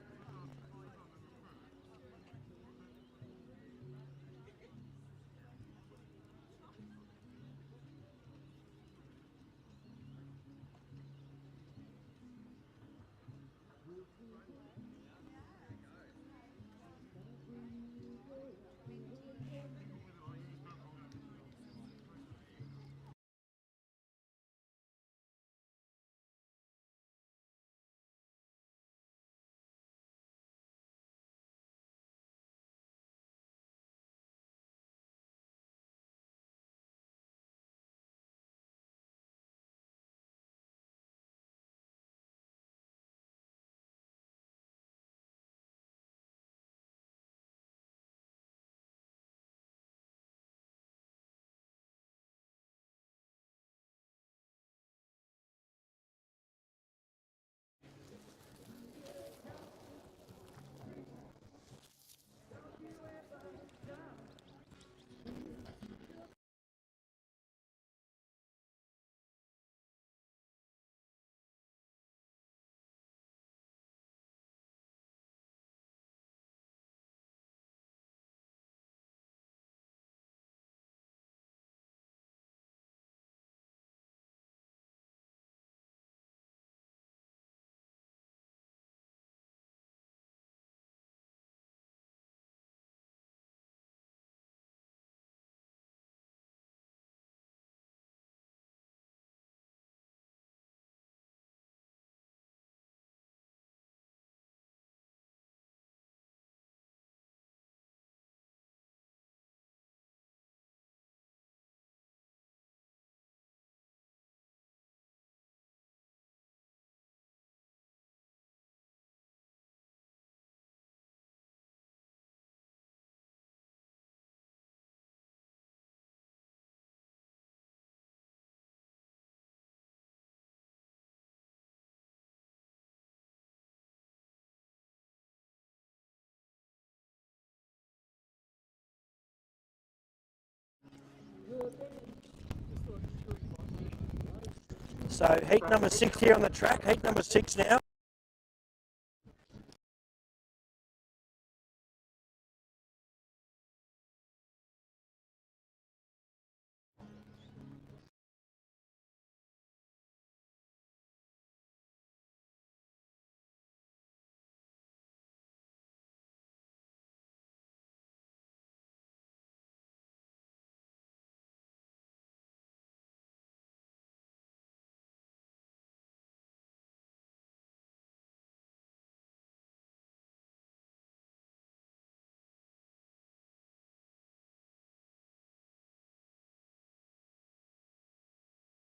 So heat number 6 here on the track, heat number 6 now.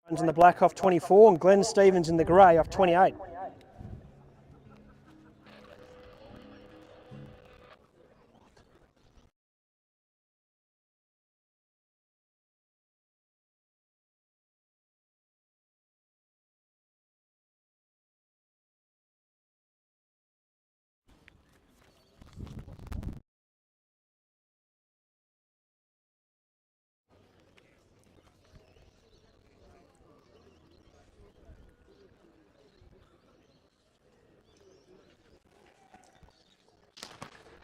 Runs in the black off 24 and Glenn Stevens in the grey off 28.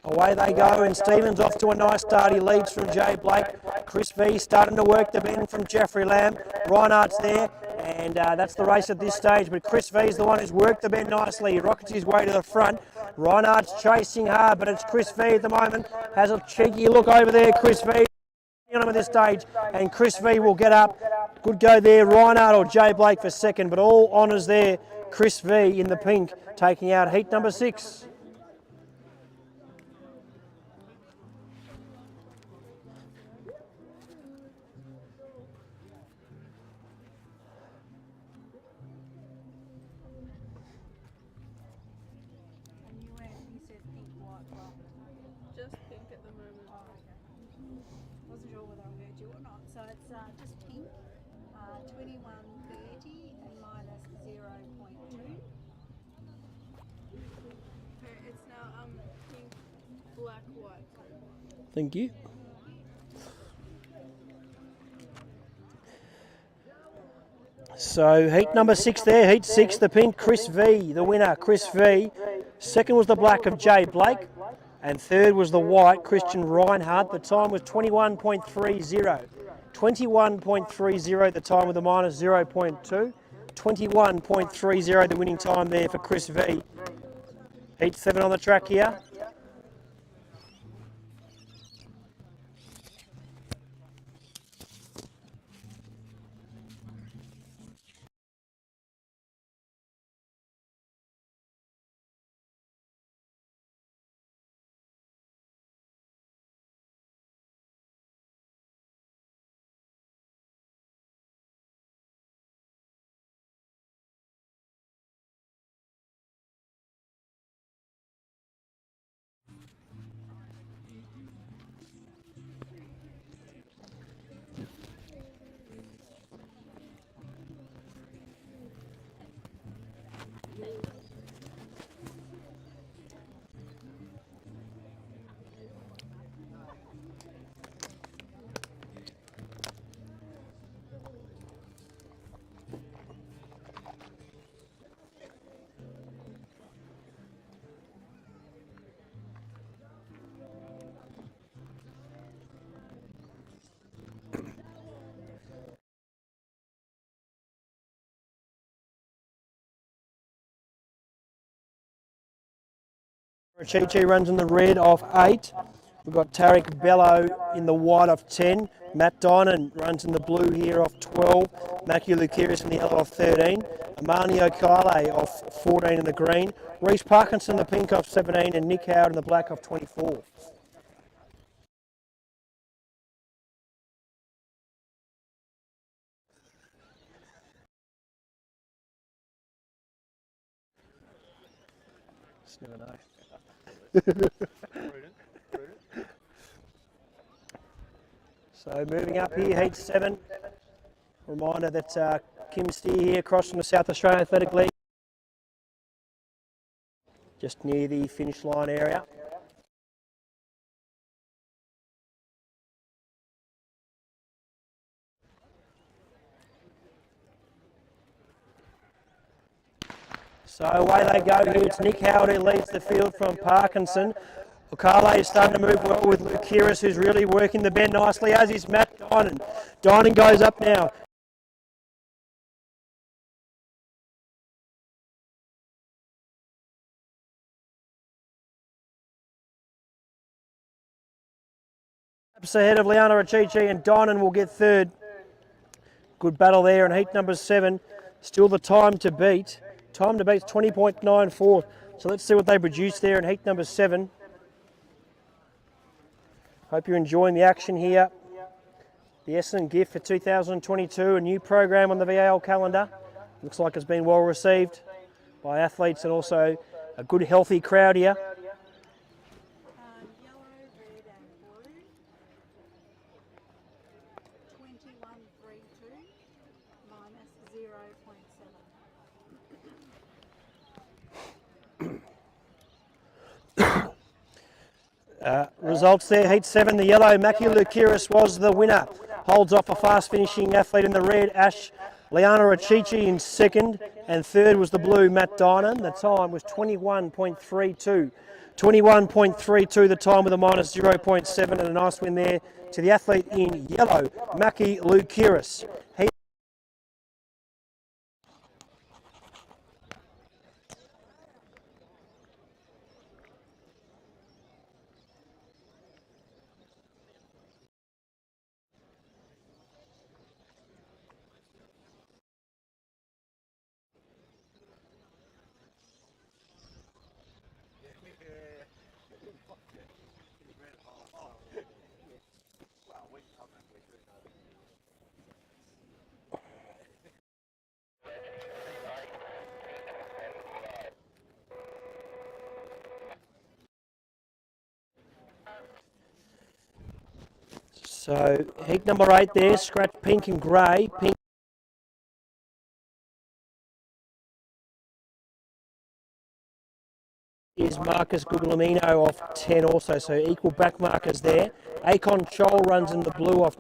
Away they go, and Stevens off to a nice start. He leads from Jay Blake. Chris V starting to work the bend from Jeffrey Lamb. Reinhardt's there, and that's the race at this stage. But Chris V is the one who's worked the bend nicely. He rockets his way to the front. Reinhardt's chasing hard, but it's Chris V at the moment. Has a cheeky look over there, Chris V. at this stage, and Chris V will get up. Good go there, Reinhardt or Jay Blake for second, but all honours there. Chris V in the pink, taking out heat number 6.
And you said pink, white, black.
Just pink at the moment.
Oh, okay. Wasn't sure whether I heard you or not. So it's just pink, 21.30 and minus 0.2.
Okay, it's now pink, black, white.
Thank you. So heat number 6 there, heat 6, the pink, Chris V, the winner, Chris V. Second was the black of Jay Blake, and third was the white, Christian Reinhardt. The time was 21.30. 21.30 the time with the minus 0.2. 21.30 the winning time there for Chris V. Heat 7 on the track here. Chi runs in the red of 8. We've got Tarek Bello in the white of 10. Matt Dinan runs in the blue here of 12. Mackie Lukiris in the yellow of 13. Amani Okale of 14 in the green. Reece Parkinson in the pink of 17. And Nick Howard in the black of 24. Just never know. So moving up here, heat 7. Reminder that Kim Steer here across from the South Australian Athletic League. Just near the finish line area. So away they go here. It's Nick Howard who leads the field from Parkinson. Okale is starting to move well with Lukiris, who's really working the bend nicely, as is Matt Dinan. Dinan goes up now. Perhaps ahead of Liana Rachichi, and Dinan will get third. Good battle there in heat number 7. Still the time to beat. Time to beat is 20.94. So let's see what they produce there in heat number 7. Hope you're enjoying the action here. The Essendon gift for 2022, a new program on the VAL calendar. Looks like it's been well received by athletes and also a good healthy crowd here.
Yellow, red and blue. 21.32 minus 0.7.
Results there, heat 7, the yellow, Mackie Lukiris was the winner. Holds off a fast finishing athlete in the red, Liana Rachichi in second, and third was the blue, Matt Dinan. The time was 21.32. 21.32 the time with a minus 0.7, and a nice win there to the athlete in yellow, Mackie Lukiris. So heat number 8 there, scratch pink and grey. Pink is Marcus Guglielmino off 10 also, so equal back markers there. Akon Chol runs in the blue off